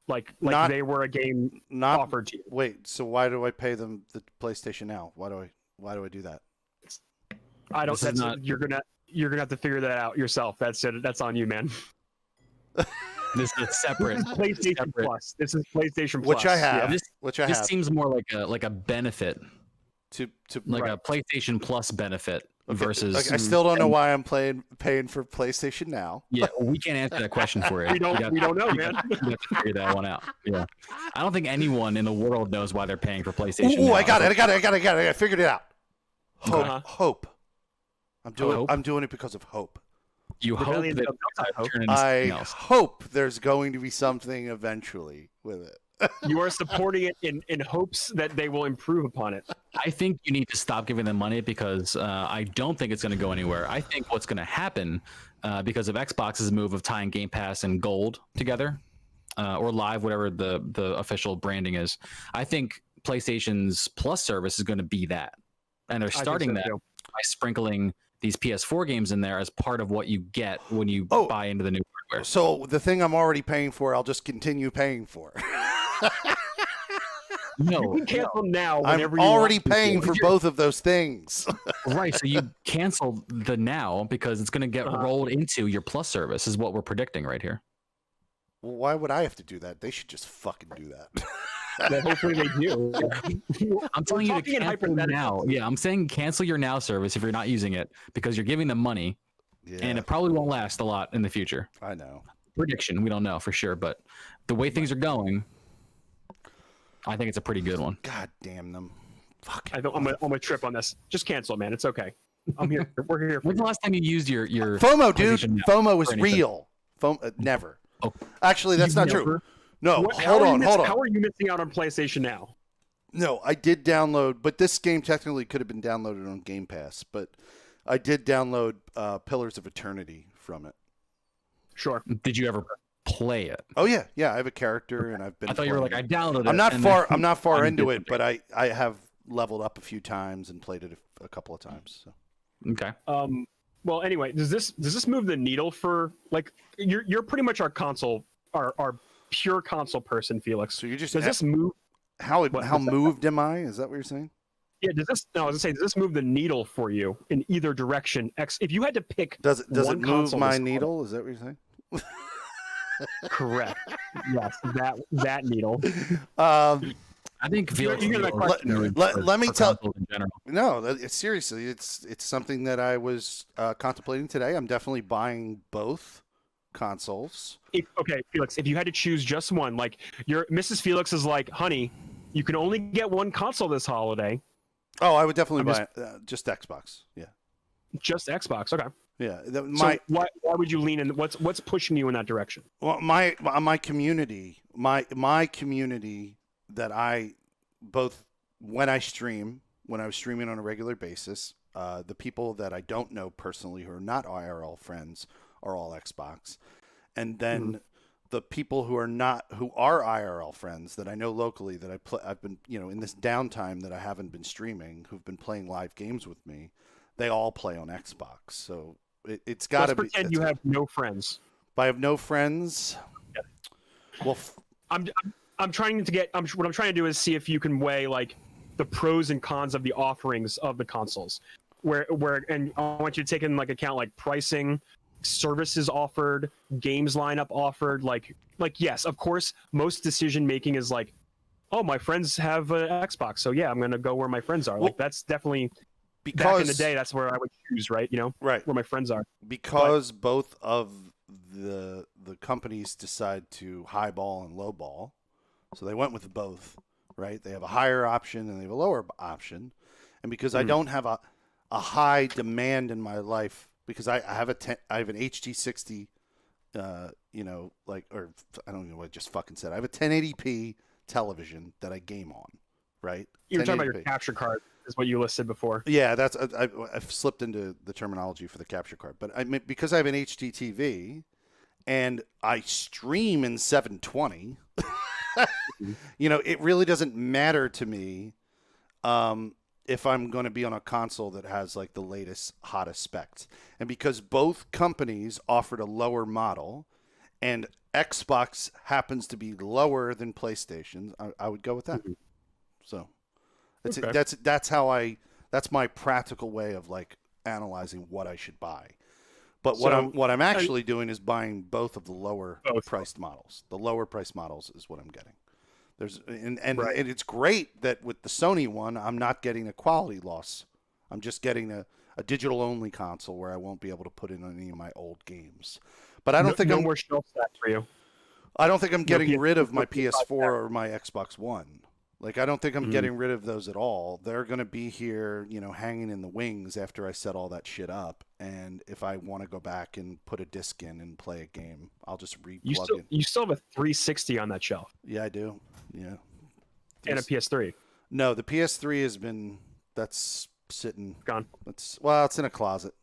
Like Not- they were a game Not offered to you. Wait, so why do I pay them the PlayStation Now? Why do I do that? I don't. This is That's not- you're gonna have to figure that out yourself. That's it. That's on you, man. This is separate. PlayStation Separate. Plus. This is PlayStation Plus. Which I have. Yeah. This, Which I this have seems more like a benefit, to like Right. a PlayStation Plus benefit versus. I still don't know why I'm paying for PlayStation Now. Yeah, we can't answer that question for you. We don't know, man. You have to figure that one out. Yeah, I don't think anyone in the world knows why they're paying for PlayStation. Ooh, Now. I got it. I figured it out. Hope. Uh-huh. Hope. Hope? I'm doing it because of hope. You hope Rebellion that of Delta Hope. turn into I something else. hope there's going to be something eventually with it. You are supporting it in hopes that they will improve upon it. I think you need to stop giving them money because I don't think it's going to go anywhere. I think what's going to happen because of Xbox's move of tying Game Pass and Gold together, or Live, whatever the official branding is. I think PlayStation's Plus service is going to be that, and they're starting that by sprinkling these PS4 games in there as part of what you get when you buy into the new hardware. So the thing I'm already paying for, I'll just continue paying for. No, You can cancel now I'm whenever you already want to. paying for both of those things. right. So you cancel the Now because it's going to get rolled into your Plus service, is what we're predicting right here. Well, why would I have to do that? They should just fucking do that. Well, hopefully they do. I'm telling you to talking in cancel hypotheticals. Now. Yeah, I'm saying cancel your Now service if you're not using it because you're giving them money, Yeah, and it probably won't last a lot in the future. I know. Prediction, we don't know for sure, but the way things are going, I think it's a pretty good one. God damn them. Fuck. I'm gonna trip on this. Just cancel it, man. It's okay. I'm here. We're here. For When's the last time you used your FOMO, dude. PlayStation Now FOMO is for anything? real. FOMO, never. Oh. Actually, that's You've not true. never- No, How hold on. How are you missing out on PlayStation Now? No, I did download, but this game technically could have been downloaded on Game Pass, but I did download Pillars of Eternity from it. Sure. Did you ever play it? Oh yeah, I have a character and I've been I thought you were like, I playing downloaded it. I'm not and far then- I'm not far I into did it, but I have leveled up a few times and played it a couple of times. So. Okay. Well, anyway, does this move the needle for like you're pretty much our console, our pure console person, Felix. So you just Does this move? how what's that? moved am I? Is that what you're saying? Yeah. Does this? No, I was gonna say, does this move the needle for you in either direction? If you had to pick, Does it one move console my this needle? Is that what you're saying? correct. Yes, that needle. I think Felix you hear that question, let me for tell- consoles in general. No, seriously, it's something that I was contemplating today. I'm definitely buying both consoles. Okay, Felix, if you had to choose just one, like your Mrs. Felix is like, honey, you can only get one console this holiday, Oh, I would definitely I'm buy just Xbox. Yeah, just Xbox. Okay. yeah. So why would you lean in? What's pushing you in that direction? Well, my community, my community that I both when I was streaming on a regular basis, the people that I don't know personally who are not IRL friends are all Xbox, and then the people who are IRL friends that I know locally that I've been in this downtime that I haven't been streaming, who've been playing live games with me, they all play on Xbox. So it's got to be. Let's pretend you have no friends. If I have no friends, well, I'm trying to get. What I'm trying to do is see if you can weigh like the pros and cons of the offerings of the consoles. And I want you to take in like account like pricing, services offered, games lineup offered. Like yes, of course, most decision making is like, oh, my friends have an Xbox, so yeah, I'm gonna go where my friends are. Like that's definitely back in the day. That's where I would choose, right? right. Where my friends are. Because both of the companies decide to highball and lowball, so they went with both, right? They have a higher option and they have a lower option, and because I don't have a high demand in my life, because I have an HD60, or I don't know what I just fucking said. I have a 1080p television that I game on, right? You were talking about 1080p. your capture card, is what you listed before. Yeah, that's I've slipped into the terminology for the capture card, but because I have an HD TV and I stream in 720, it really doesn't matter to me if I'm going to be on a console that has like the latest, hottest specs. And because both companies offered a lower model, and Xbox happens to be lower than PlayStation, I would go with that. So. That's my practical way of like analyzing what I should buy. But what I'm actually doing is buying both of the lower priced models. The lower priced models is what I'm getting. And it's great that with the Sony one, I'm not getting a quality loss. I'm just getting a a digital only console where I won't be able to put in any of my old games. But I don't think no I'm more shelf stats for you. I don't think I'm getting PS4 rid of my or PS5 PS4 or my Xbox One. Like, I don't think I'm Mhm. getting rid of those at all. They're going to be here, hanging in the wings after I set all that shit up. And if I want to go back and put a disc in and play a game, I'll just replug it. You still have a 360 on that shelf Yeah, I do. Yeah. and a PS3. No, the PS3 that's sitting. Gone. It's in a closet.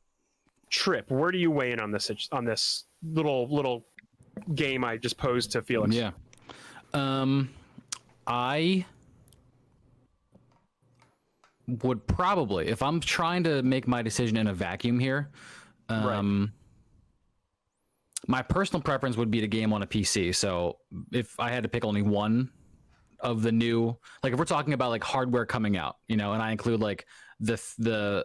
Trip, where do you weigh in on this little game I just posed to Felix? Yeah. I would probably, if I'm trying to make my decision in a vacuum here, Right. my personal preference would be to game on a PC. So if I had to pick only one of the new, like if we're talking about like hardware coming out, and I include like the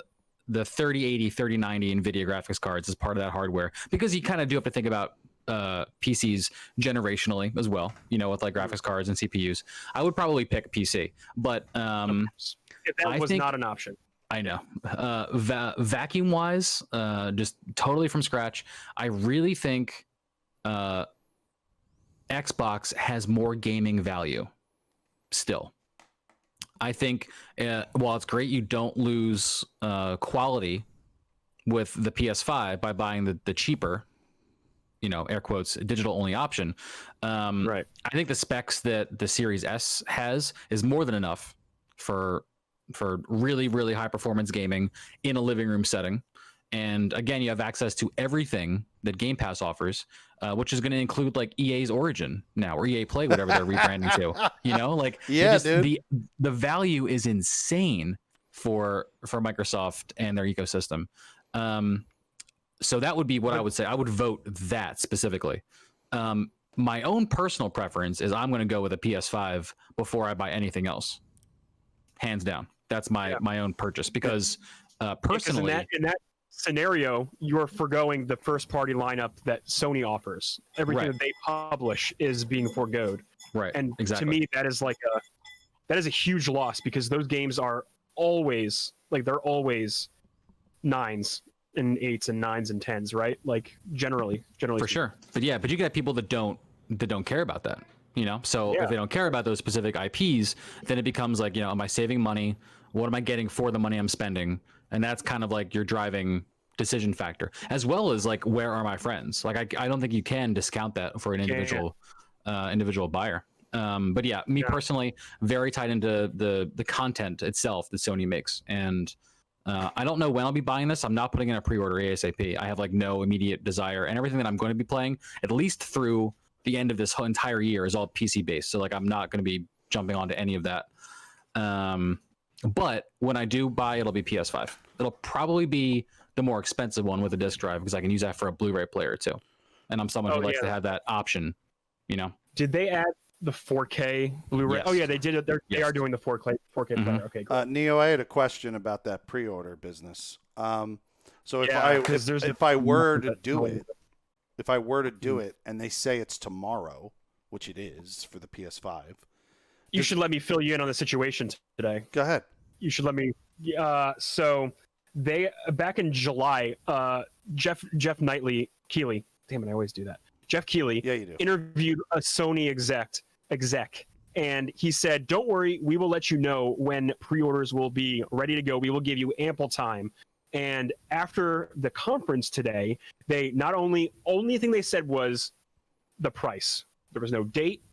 3080, 3090 NVIDIA graphics cards as part of that hardware, because you kind of do have to think about PCs generationally as well, with like graphics cards and CPUs. I would probably pick PC, but If that I was think- not an option. I know. Vacuum wise, just totally from scratch, I really think Xbox has more gaming value still. I think while it's great you don't lose quality with the PS5 by buying the cheaper, air quotes, digital only option. Right. I think the specs that the Series S has is more than enough for really, really high performance gaming in a living room setting. And again, you have access to everything that Game Pass offers, which is going to include like EA's Origin now, or EA Play, whatever they're rebranding to. Yeah, dude. The value is insane for Microsoft and their ecosystem. So that would be what I would say. I would vote that specifically. My own personal preference is I'm going to go with a PS5 before I buy anything else. Hands down. That's my own purchase because personally, Because in that scenario, you're forgoing the first party lineup that Sony offers. Everything Right. that they publish is being foregoed. right? And exactly. to me, that is a huge loss because those games are always they're always 9s and 8s and 9s and 10s, right? Like generally for speaking. sure. But you get people that don't care about that. So Yeah. if they don't care about those specific IPs, then it becomes like, am I saving money? What am I getting for the money I'm spending? And that's kind of like your driving decision factor, as well as like, where are my friends? Like, I don't think you can discount that for an individual buyer. But yeah, me personally, very tied into the content itself that Sony makes. And I don't know when I'll be buying this. I'm not putting in a pre-order ASAP. I have like no immediate desire, and everything that I'm going to be playing, at least through the end of this whole entire year, is all PC based. So like, I'm not going to be jumping onto any of that. But when I do buy, it'll be PS5. It'll probably be the more expensive one with a disc drive because I can use that for a Blu-ray player too. And I'm someone who likes to have that option. Did they add the 4K Blu-ray? Yes. Oh yeah, they did it. They Yes. are doing the 4K Mhm. player. Okay, cool. Neo, I had a question about that pre-order business. So Yeah, 'cause there's if I were to that- do it, and they say it's tomorrow, which it is for the PS5, You should let me fill you in on the situation today. go ahead. You should let me. So they back in July, Jeff Keighley. Damn it, I always do that. Jeff Keighley Yeah, you do. interviewed a Sony exec, and he said, "Don't worry, we will let you know when pre-orders will be ready to go. We will give you ample time." And after the conference today, they only thing they said was the price. There was no date.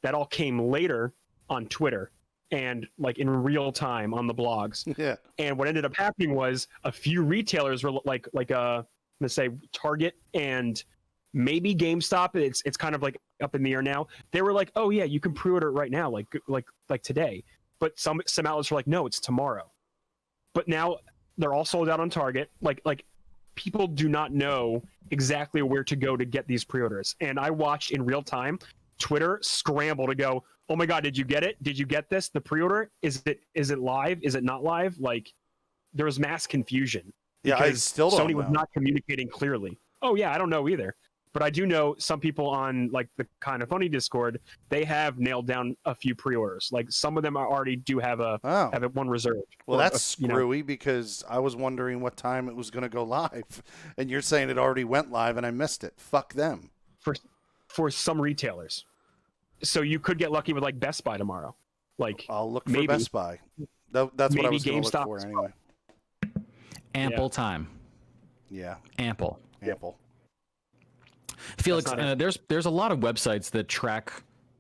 That all came later on Twitter and like in real time on the blogs. Yeah. And what ended up happening was a few retailers were let's say Target and maybe GameStop. It's kind of like up in the air now. They were like, "Oh yeah, you can pre-order it right now, like today." But some outlets were like, "No, it's tomorrow." But now they're all sold out on Target. Like people do not know exactly where to go to get these pre-orders. And I watched in real time Twitter scramble to go, "Oh my God, did you get it? Did you get this? The pre-order? Is it live? Is it not live?" Like there was mass confusion. Yeah, I because still don't Sony was know. not communicating clearly. Oh yeah, I don't know either. But I do know some people on like the Kind of Funny Discord, they have nailed down a few pre-orders. Like some of them already do have Oh, one reserved. well, Or, that's you know, screwy because I was wondering what time it was going to go live, and you're saying it already went live and I missed it. Fuck them. for some retailers. So you could get lucky with like Best Buy tomorrow. Like I'll look for maybe. Best Buy. That's what I Maybe was going to look GameStop for as anyway. Ample time. Yeah, Ample. ample. Felix, not there's a lot of websites that track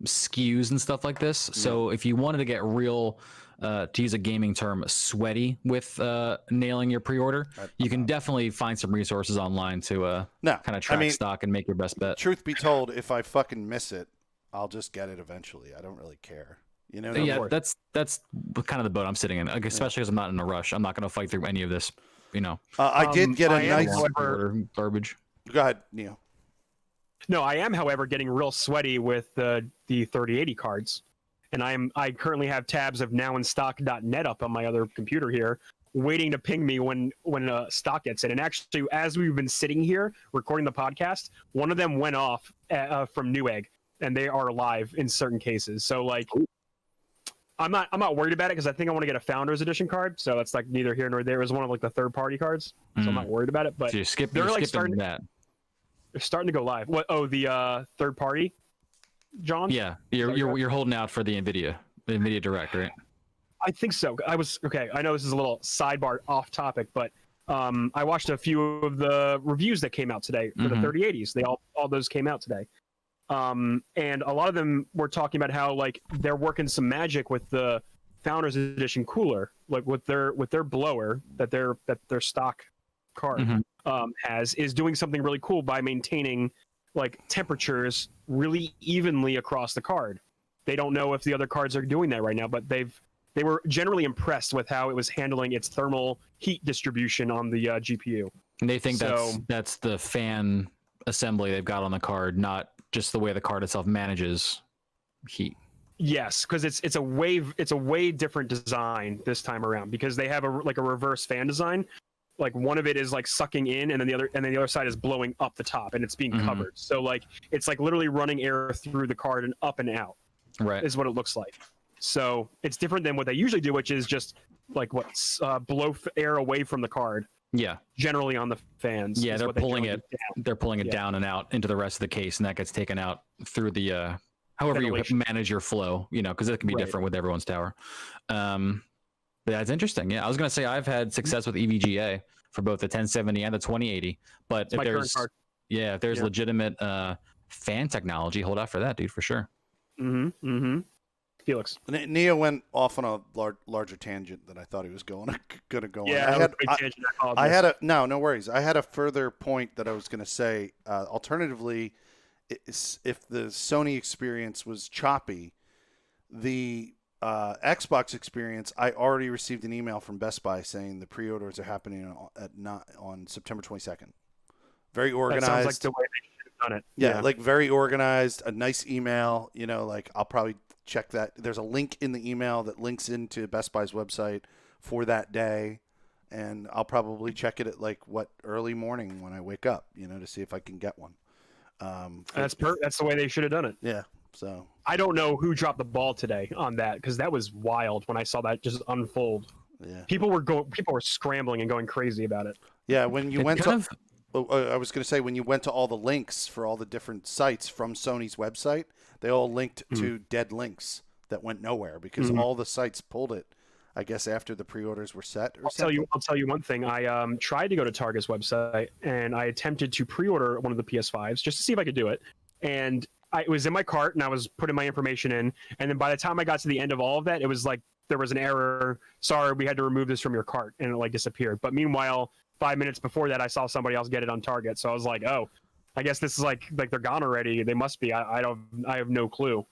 SKUs and stuff like this. So if you wanted to get real, to use a gaming term, sweaty with nailing your pre-order, you can definitely find some resources online to No, kind of track I mean, stock and make your best bet. truth be told, if I fucking miss it, I'll just get it eventually. I don't really care. You know? Yeah, that's kind of the boat I'm sitting in, like, especially because I'm not in a rush. I'm not going to fight through any of this, you know, I did get I a am, nice. however- garbage. Go ahead, Neil. No, I am, however, getting real sweaty with the 3080 cards, and I currently have tabs of nowinstock.net up on my other computer here, waiting to ping me when stock gets in. And actually, as we've been sitting here recording the podcast, one of them went off from Newegg, and they are live in certain cases. So like, I'm not worried about it because I think I want to get a Founders Edition card. So that's like neither here nor there. It was one of like the third party cards, so I'm not worried about it. But So you're they're like skipping that. they're starting to go live. What? Oh, the third party, John? Yeah, you're holding out for the NVIDIA Direct, right? I think so. Okay. I know this is a little sidebar off topic, but I watched a few of the reviews that came out today for the 3080s. They all those came out today, and a lot of them were talking about how like they're working some magic with the Founders Edition cooler, like with their blower that their stock card is doing something really cool by maintaining like temperatures really evenly across the card. They don't know if the other cards are doing that right now, but they were generally impressed with how it was handling its thermal heat distribution on the GPU. And they think that's the fan assembly they've got on the card, not just the way the card itself manages heat. Yes, because it's a way different design this time around because they have a reverse fan design. Like one of it is like sucking in, and then the other side is blowing up the top, and it's being covered. So like it's like literally running air through the card and up and out. Right. Is what it looks like. So it's different than what they usually do, which is just like blow air away from the card. Yeah. Generally on the fans. Yeah, they're pulling it. Down. They're pulling it down and out into the rest of the case, and that gets taken out through the however you manage your flow. You know, because it can be different with everyone's tower. But that's interesting. Yeah, I was gonna say I've had success with EVGA for both the 1070 and the 2080. But if there's legitimate fan technology, hold out for that, dude, for sure. Felix. Neo went off on a larger tangent than I thought he was going to go on. Yeah, I had a no worries. I had a further point that I was going to say. Alternatively, if the Sony experience was choppy, the Xbox experience, I already received an email from Best Buy saying the pre-orders are happening on September 22nd. Very organized. That sounds like the way they should have done it. Yeah, like very organized. A nice email. You know, like I'll probably check that. There's a link in the email that links into Best Buy's website for that day, and I'll probably check it at like early morning when I wake up. You know, to see if I can get one. That's the way they should have done it. Yeah. So I don't know who dropped the ball today on that because that was wild when I saw that just unfold. Yeah. People were scrambling and going crazy about it. Yeah, when you went to I was going to say when you went to all the links for all the different sites from Sony's website, they all linked to dead links that went nowhere because all the sites pulled it. I guess after the pre-orders were set. Or I'll tell you one thing. I tried to go to Target's website and I attempted to pre-order one of the PS5s just to see if I could do it, and it was in my cart and I was putting my information in, and then by the time I got to the end of all of that, it was like there was an error. Sorry, we had to remove this from your cart, and it like disappeared. But meanwhile, 5 minutes before that, I saw somebody else get it on Target, so I was like, oh, I guess this is like they're gone already. They must be. I have no clue,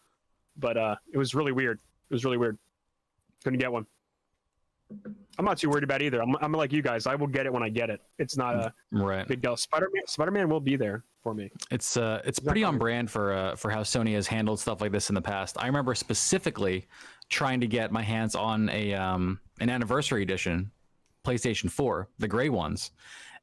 but it was really weird. Couldn't get one. I'm not too worried about it either. I'm like you guys. I will get it when I get it. It's not a big deal. Spider-Man will be there for me. It's pretty on brand for how Sony has handled stuff like this in the past. I remember specifically trying to get my hands on an anniversary edition PlayStation 4, the gray ones,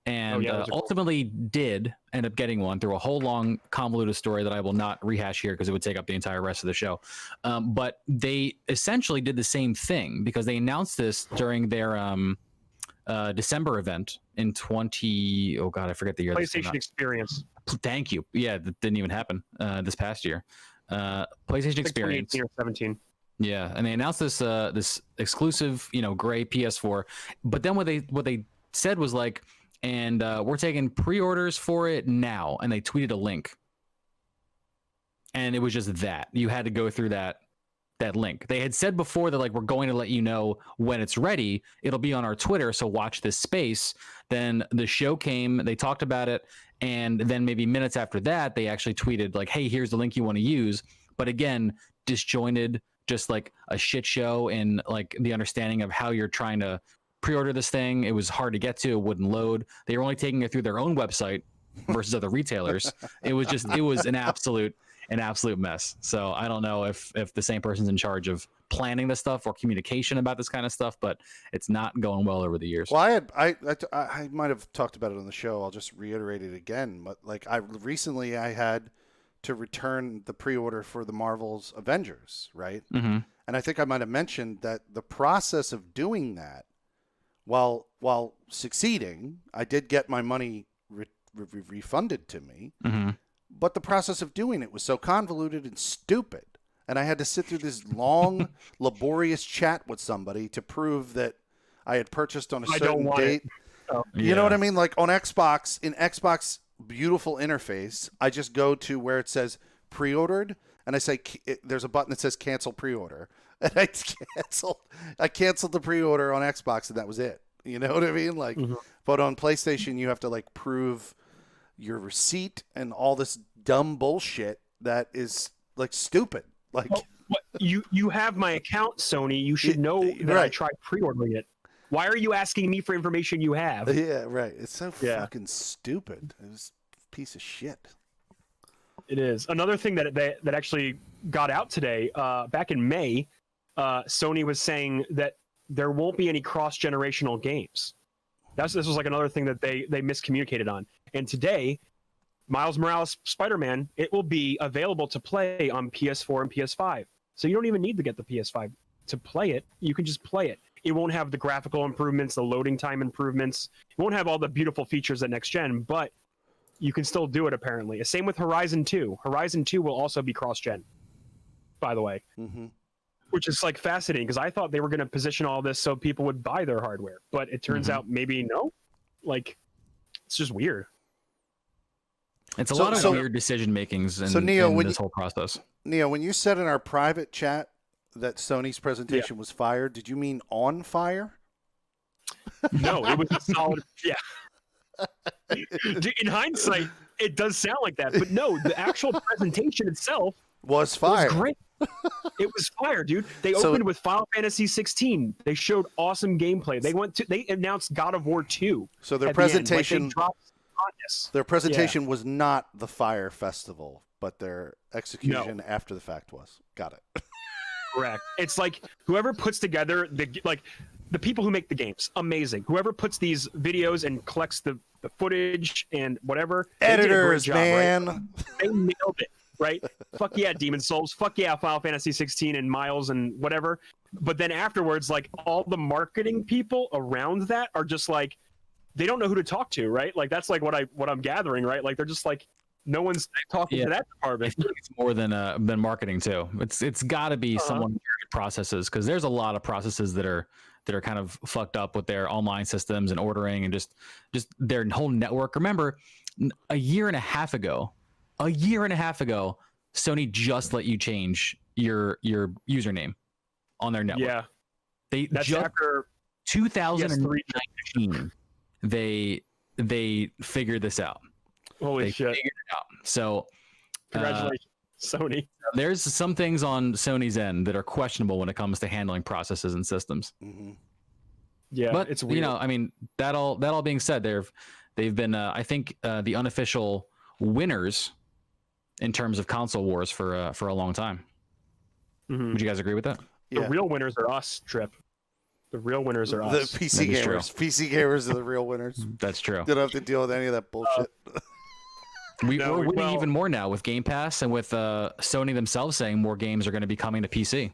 and those are cool. ultimately did end up getting one through a whole long convoluted story that I will not rehash here because it would take up the entire rest of the show. But they essentially did the same thing because they announced this during their December event in oh god, I forget the year. PlayStation Experience. Thank you. Yeah, that didn't even happen this past year. PlayStation Experience. 2018 or 17. Yeah, and they announced this this exclusive, gray PS4. But then what they said was like, and we're taking pre-orders for it now, and they tweeted a link, and it was just that you had to go through that link. They had said before that like we're going to let you know when it's ready. It'll be on our Twitter, so watch this space. Then the show came, they talked about it, and then maybe minutes after that, they actually tweeted like, "Hey, here's the link you want to use." But again, disjointed, just like a shit show in like the understanding of how you're trying to pre-order this thing. It was hard to get to, it wouldn't load. They were only taking it through their own website versus other retailers. It was an absolute mess. So I don't know if the same person's in charge of planning this stuff or communication about this kind of stuff, but it's not going well over the years. Well, I might have talked about it on the show. I'll just reiterate it again. But like I had to return the pre-order for the Marvel's Avengers, right? Mm-hmm. And I think I might have mentioned that the process of doing that, while succeeding, I did get my money refunded to me. Mm-hmm. But the process of doing it was so convoluted and stupid. And I had to sit through this long, laborious chat with somebody to prove that I had purchased on a certain date. You know what I mean? Like on Xbox, in Xbox beautiful interface, I just go to where it says pre-ordered, and I say there's a button that says cancel pre-order. And I canceled the pre-order on Xbox, and that was it. You know what I mean? Like, but on PlayStation, you have to like prove your receipt and all this dumb bullshit that is like stupid. Like, you have my account, Sony. You should know that I tried pre-ordering it. Why are you asking me for information you have? Yeah, right. It's so fucking stupid. It was a piece of shit. It is. Another thing that actually got out today, back in May, Sony was saying that there won't be any cross-generational games. This was like another thing that they miscommunicated on. And today, Miles Morales Spider-Man, it will be available to play on PS4 and PS5. So you don't even need to get the PS5 to play it. You can just play it. It won't have the graphical improvements, the loading time improvements. It won't have all the beautiful features at next gen, but you can still do it apparently. Same with Horizon 2. Horizon 2 will also be cross-gen, by the way. Mm-hmm. Which is like fascinating because I thought they were going to position all this so people would buy their hardware, but it turns out maybe no. Like, it's just weird. It's a lot of weird decision makings in this whole process. Neo, when you said in our private chat that Sony's presentation was fire, did you mean on fire? No, it was a solid. Yeah. In hindsight, it does sound like that, but no, the actual presentation itself was fire. It was great. It was fire, dude. They opened with Final Fantasy 16. They showed awesome gameplay. They announced God of War 2. So their presentation, their presentation was not the Fire Festival, but their execution after the fact was. Got it. Correct. It's like whoever puts together the people who make the games, amazing. Whoever puts these videos and collects the footage and whatever, editors, man, right? They nailed it. Right? Fuck yeah, Demon's Souls. Fuck yeah, Final Fantasy 16 and Miles and whatever. But then afterwards, like all the marketing people around that are just like, they don't know who to talk to, right? Like that's like what I'm gathering, right? Like they're just like, no one's talking to that department. I think it's more than marketing too. It's got to be someone processes, because there's a lot of processes that are kind of fucked up with their online systems and ordering and just their whole network. Remember, a year and a half ago, Sony just let you change your username on their network. Yeah, that's just after 2019. They figured this out. Holy shit! Figured it out. So, congratulations, Sony. There's some things on Sony's end that are questionable when it comes to handling processes and systems. Mm-hmm. Yeah, but it's weird. I mean, that all being said, they've been I think the unofficial winners in terms of console wars for a long time. Would you guys agree with that? The real winners are us, Trip. The real winners are The us. PC That is true. gamers. PC gamers are the real winners. That's true. They don't have to deal with any of that bullshit. No, We're winning well- even more now with Game Pass and with Sony themselves saying more games are going to be coming to PC.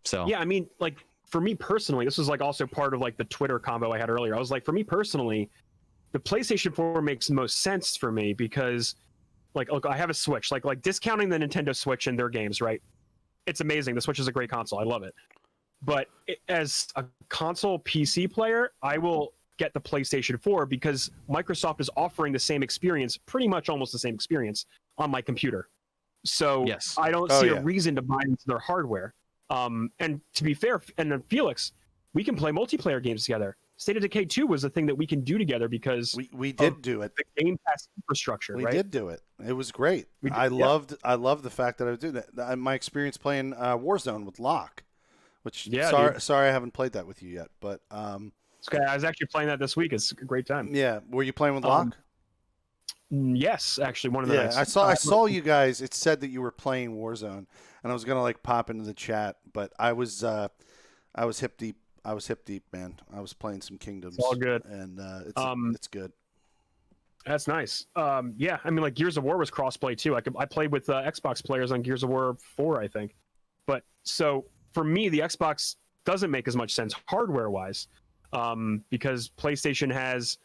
So Yeah, I mean, like for me personally, this was like also part of like the Twitter combo I had earlier. I was like, for me personally, the PlayStation 4 makes the most sense for me because, like, look, I have a Switch. Like discounting the Nintendo Switch and their games, right? It's amazing. The Switch is a great console. I love it. But as a console PC player, I will get the PlayStation 4 because Microsoft is offering the same experience, pretty much almost the same experience on my computer. So Yes. I don't Oh, see yeah. a reason to buy into their hardware. And to be fair, and then Felix, we can play multiplayer games together. State of Decay 2 was a thing that we can do together because We did do it. the Game Pass infrastructure, We right? did do it. It was great. We did, I yeah. loved the fact that I was doing that. My experience playing Warzone with Locke, which Yeah, sorry I haven't played that with you yet, but It's okay. I was actually playing that this week. It's a great time. yeah, were you playing with Um, Locke? Yes, actually, one of the Yeah, nights. I saw you guys. It said that you were playing Warzone, and I was gonna like pop into the chat, but I was hip deep. I was hip deep, man. I was playing some Kingdoms. It's all good. and it's good. That's nice. Yeah, I mean, like Gears of War was crossplay too. I played with Xbox players on Gears of War 4, I think. But so for me, the Xbox doesn't make as much sense hardware wise, because PlayStation has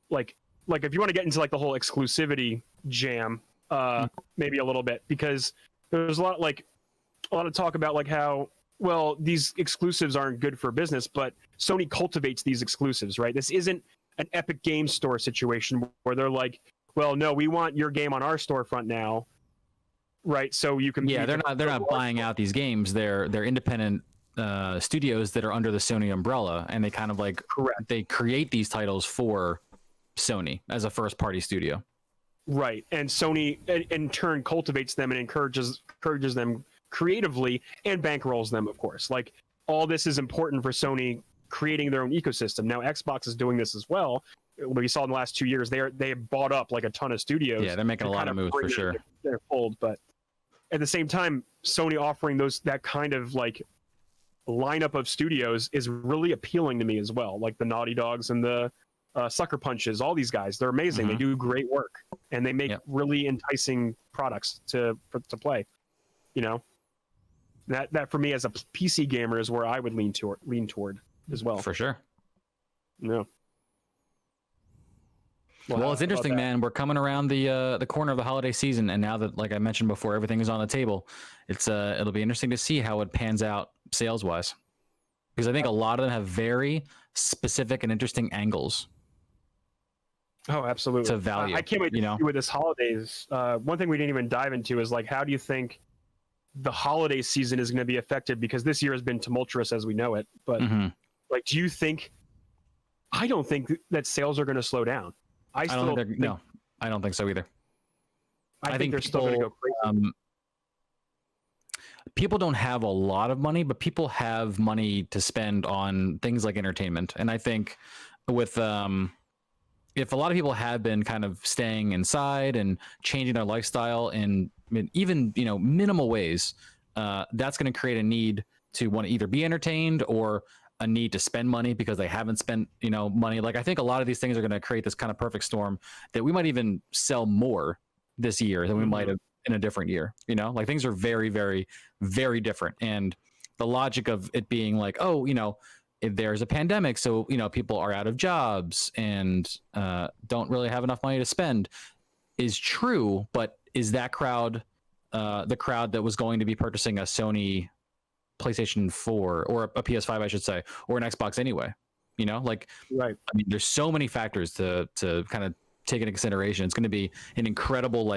like if you want to get into like the whole exclusivity jam, maybe a little bit, because there's a lot of talk about like how, well, these exclusives aren't good for business, but Sony cultivates these exclusives, right? This isn't an Epic Games Store situation where they're like, well, no, we want your game on our storefront now, right? So you can yeah, they're not buying out these games. They're independent studios that are under the Sony umbrella, and they kind of like Correct. they create these titles for Sony as a first party studio. Right, and Sony in turn cultivates them and encourages them creatively and bankrolls them, of course. Like all this is important for Sony creating their own ecosystem. Now Xbox is doing this as well. We saw in the last 2 years they have bought up like a ton of studios. Yeah, they're making a to lot kind of moves bring for them sure. into their fold, but at the same time, Sony offering that kind of like lineup of studios is really appealing to me as well. Like the Naughty Dogs and the Sucker Punches, all these guys, they're amazing. They do great work, and they make Yep. really enticing products to play. You know, that for me as a PC gamer is where I would lean toward as well. For sure. Yeah. Well, how it's about interesting, that? man. We're coming around the corner of the holiday season, and now that, like I mentioned before, everything is on the table. It'll be interesting to see how it pans out sales wise, because I think a lot of them have very specific and interesting angles Oh, absolutely. to value. I can't wait to you know, see with this holidays. One thing we didn't even dive into is like, how do you think the holiday season is going to be affected? Because this year has been tumultuous as we know it. But Mhm. like, do you think? I don't think that sales are going to slow down. I I still don't think no, I don't think so either. I think they're still going to go crazy. People don't have a lot of money, but people have money to spend on things like entertainment. And I think with if a lot of people have been kind of staying inside and changing their lifestyle in even minimal ways, that's going to create a need to want to either be entertained or a need to spend money because they haven't spent money. Like I think a lot of these things are going to create this kind of perfect storm that we might even sell more this year than we might have in a different year. Like things are very, very, very different. And the logic of it being like, oh, if there's a pandemic, so people are out of jobs and don't really have enough money to spend is true. But is that crowd the crowd that was going to be purchasing a Sony PlayStation 4 or a PS5, I should say, or an Xbox anyway? Like, Right. I mean, there's so many factors to kind of take into consideration. It's going to be an incredible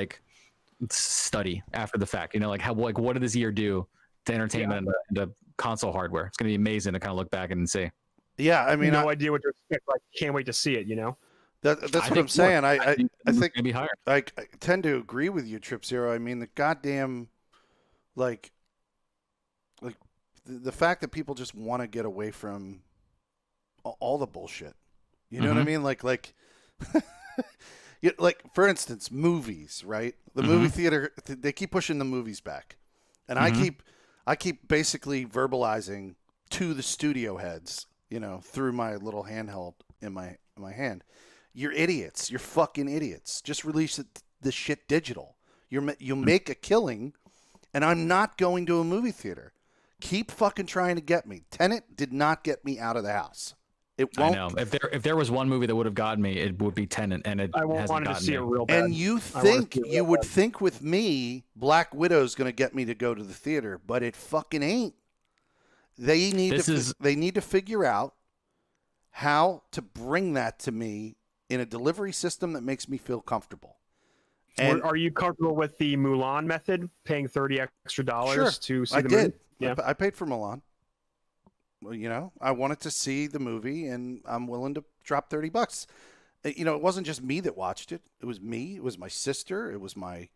study after the fact. Like what did this year do to entertainment and to console hardware? It's going to be amazing to kind of look back and see. Yeah, I mean, no idea what to expect. Like, can't wait to see it. that's I what I'm think saying. more. I it's think going to be higher. I tend to agree with you, Trip Zero. I mean, the goddamn, like the fact that people just want to get away from all the bullshit. You know what I mean? Like, like for instance, movies, right? The movie theater, they keep pushing the movies back, and I keep basically verbalizing to the studio heads through my little handheld in my hand. You're idiots. You're fucking idiots. Just release the shit digital. You'll make a killing, and I'm not going to a movie theater. Keep fucking trying to get me. Tenet did not get me out of the house. It won't. I know. If there was one movie that would have gotten me, it would be Tenet, and it I hasn't wanted to gotten see me. it real bad. And you would think with me, Black Widow's going to get me to go to the theater, but it fucking ain't. They need to figure out how to bring that to me in a delivery system that makes me feel comfortable. And are you comfortable with the Mulan method, paying $30 extra to see the movie? movie? Yeah, I paid for Mulan. Well, I wanted to see the movie, and I'm willing to drop $30. It wasn't just me that watched it. It was me. It was my sister. It was my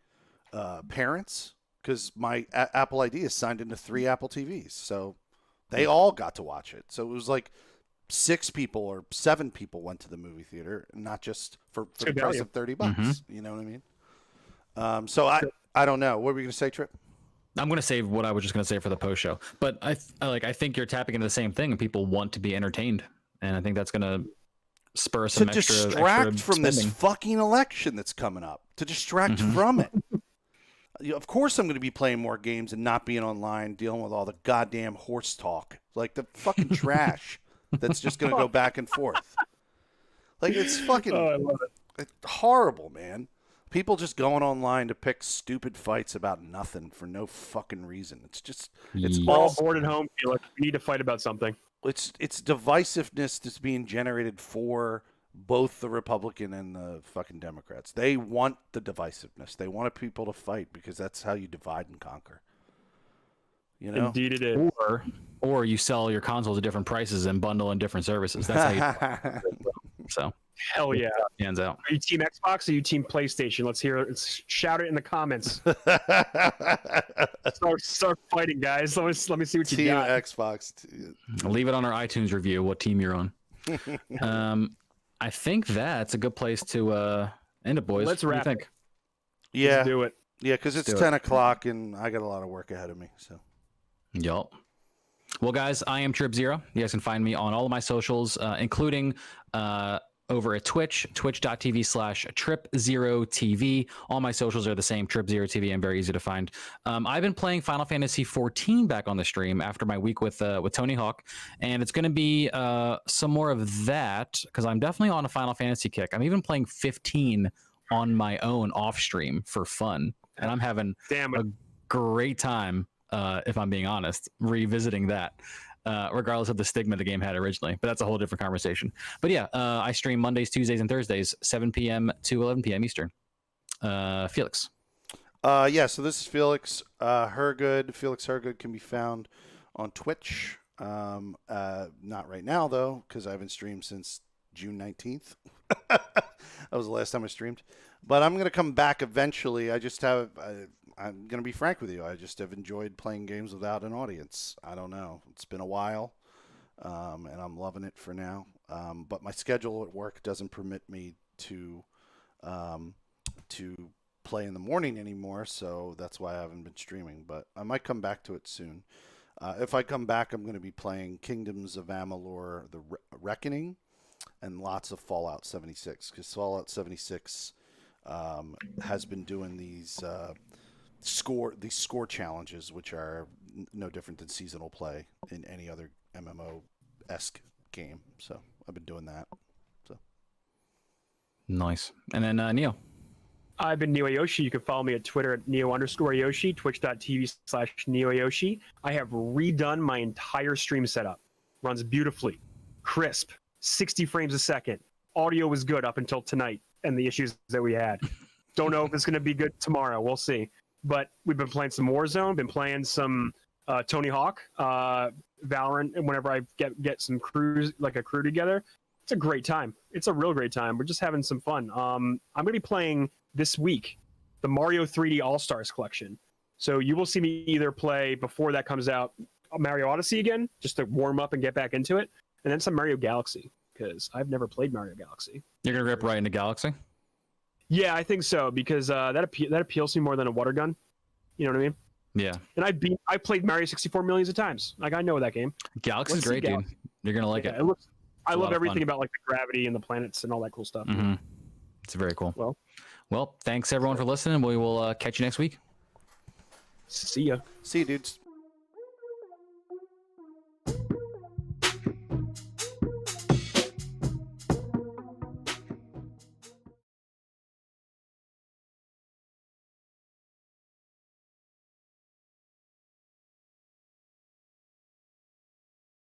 parents, because my Apple ID is signed into 3 Apple TVs, so they all got to watch it. So it was like 6 people or 7 people went to the movie theater, not just for the price of $30. Mm-hmm. You know what I mean? So I don't know. What were you gonna say, Trip? I'm going to save what I was just going to say for the post show, but I think you're tapping into the same thing, and people want to be entertained, and I think that's going to spur some to extra distract from spending. this fucking election that's coming up. To distract from it. Of course, I'm going to be playing more games and not being online, dealing with all the goddamn horse talk, like the fucking trash that's just going to go back and forth. Like, it's fucking I love it. It's horrible, man. People just going online to pick stupid fights about nothing for no fucking reason. It's We're all bored at home. Like, we need to fight about something. It's divisiveness that's being generated for both the Republican and the fucking Democrats. They want the divisiveness. They want people to fight because that's how you divide and conquer. Indeed it is. Or you sell your consoles at different prices and bundle in different services. That's how you so Hell yeah. hands out. Are you team Xbox or are you team PlayStation? Let's hear it. Shout it in the comments. Start fighting, guys. Let me see what you Team got. Xbox. Leave it on our iTunes review what team you're on. I think that's a good place to end it, boys. Let's What do you wrap think? Yeah. Let's do it. Yeah, because it's do it. 10 o'clock and I got a lot of work ahead of me. So. Yup. Well, guys, I am Trip Zero. You guys can find me on all of my socials, including over at Twitch, twitch.tv/Trip0TV. All my socials are the same, Trip0TV, and very easy to find. I've been playing Final Fantasy 14 back on the stream after my week with Tony Hawk, and it's going to be some more of that because I'm definitely on a Final Fantasy kick. I'm even playing 15 on my own off stream for fun, and I'm having a great time. If I'm being honest, revisiting that, regardless of the stigma the game had originally, but that's a whole different conversation. But yeah, I stream Mondays, Tuesdays, and Thursdays, 7 p.m. to 11 p.m. Eastern. Felix. Yeah, so this is Felix Hergood. Felix Hergood can be found on Twitch. Not right now, though, because I haven't streamed since June 19th. That was the last time I streamed. But I'm going to come back eventually. I'm going to be frank with you. I just have enjoyed playing games without an audience. I don't know. It's been a while, and I'm loving it for now. But my schedule at work doesn't permit me to play in the morning anymore, so that's why I haven't been streaming. But I might come back to it soon. If I come back, I'm going to be playing Kingdoms of Amalur: The Reckoning and lots of Fallout 76, because Fallout 76 has been doing these score challenges, which are no different than seasonal play in any other MMO-esque game. So I've been doing that. So Nice. And then Neo. I've been NeoYoshi. You can follow me at Twitter at Neo_Yoshi, twitch.tv/NeoYoshi. I have redone my entire stream setup. Runs beautifully, crisp, 60 frames a second. Audio was good up until tonight and the issues that we had. Don't know if it's going to be good tomorrow. We'll see. But we've been playing some Warzone, been playing some Tony Hawk, Valorant, and whenever I get some crews, like a crew together, it's a great time. It's a real great time. We're just having some fun. I'm going to be playing this week the Mario 3D All-Stars collection. So you will see me either play, before that comes out, Mario Odyssey again, just to warm up and get back into it, and then some Mario Galaxy, because I've never played Mario Galaxy. You're going to rip right into Galaxy? Yeah, I think so, because that appeals to me more than a water gun. You know what I mean? Yeah. And I played Mario 64 millions of times. Like, I know that game. Galaxy's great, dude. You're gonna like Yeah, it. it looks. I a lot love of everything fun. about like the gravity and the planets and all that cool stuff. Hmm. It's very cool. Well, Thanks everyone for listening. We will catch you next week. see ya. See you, dudes.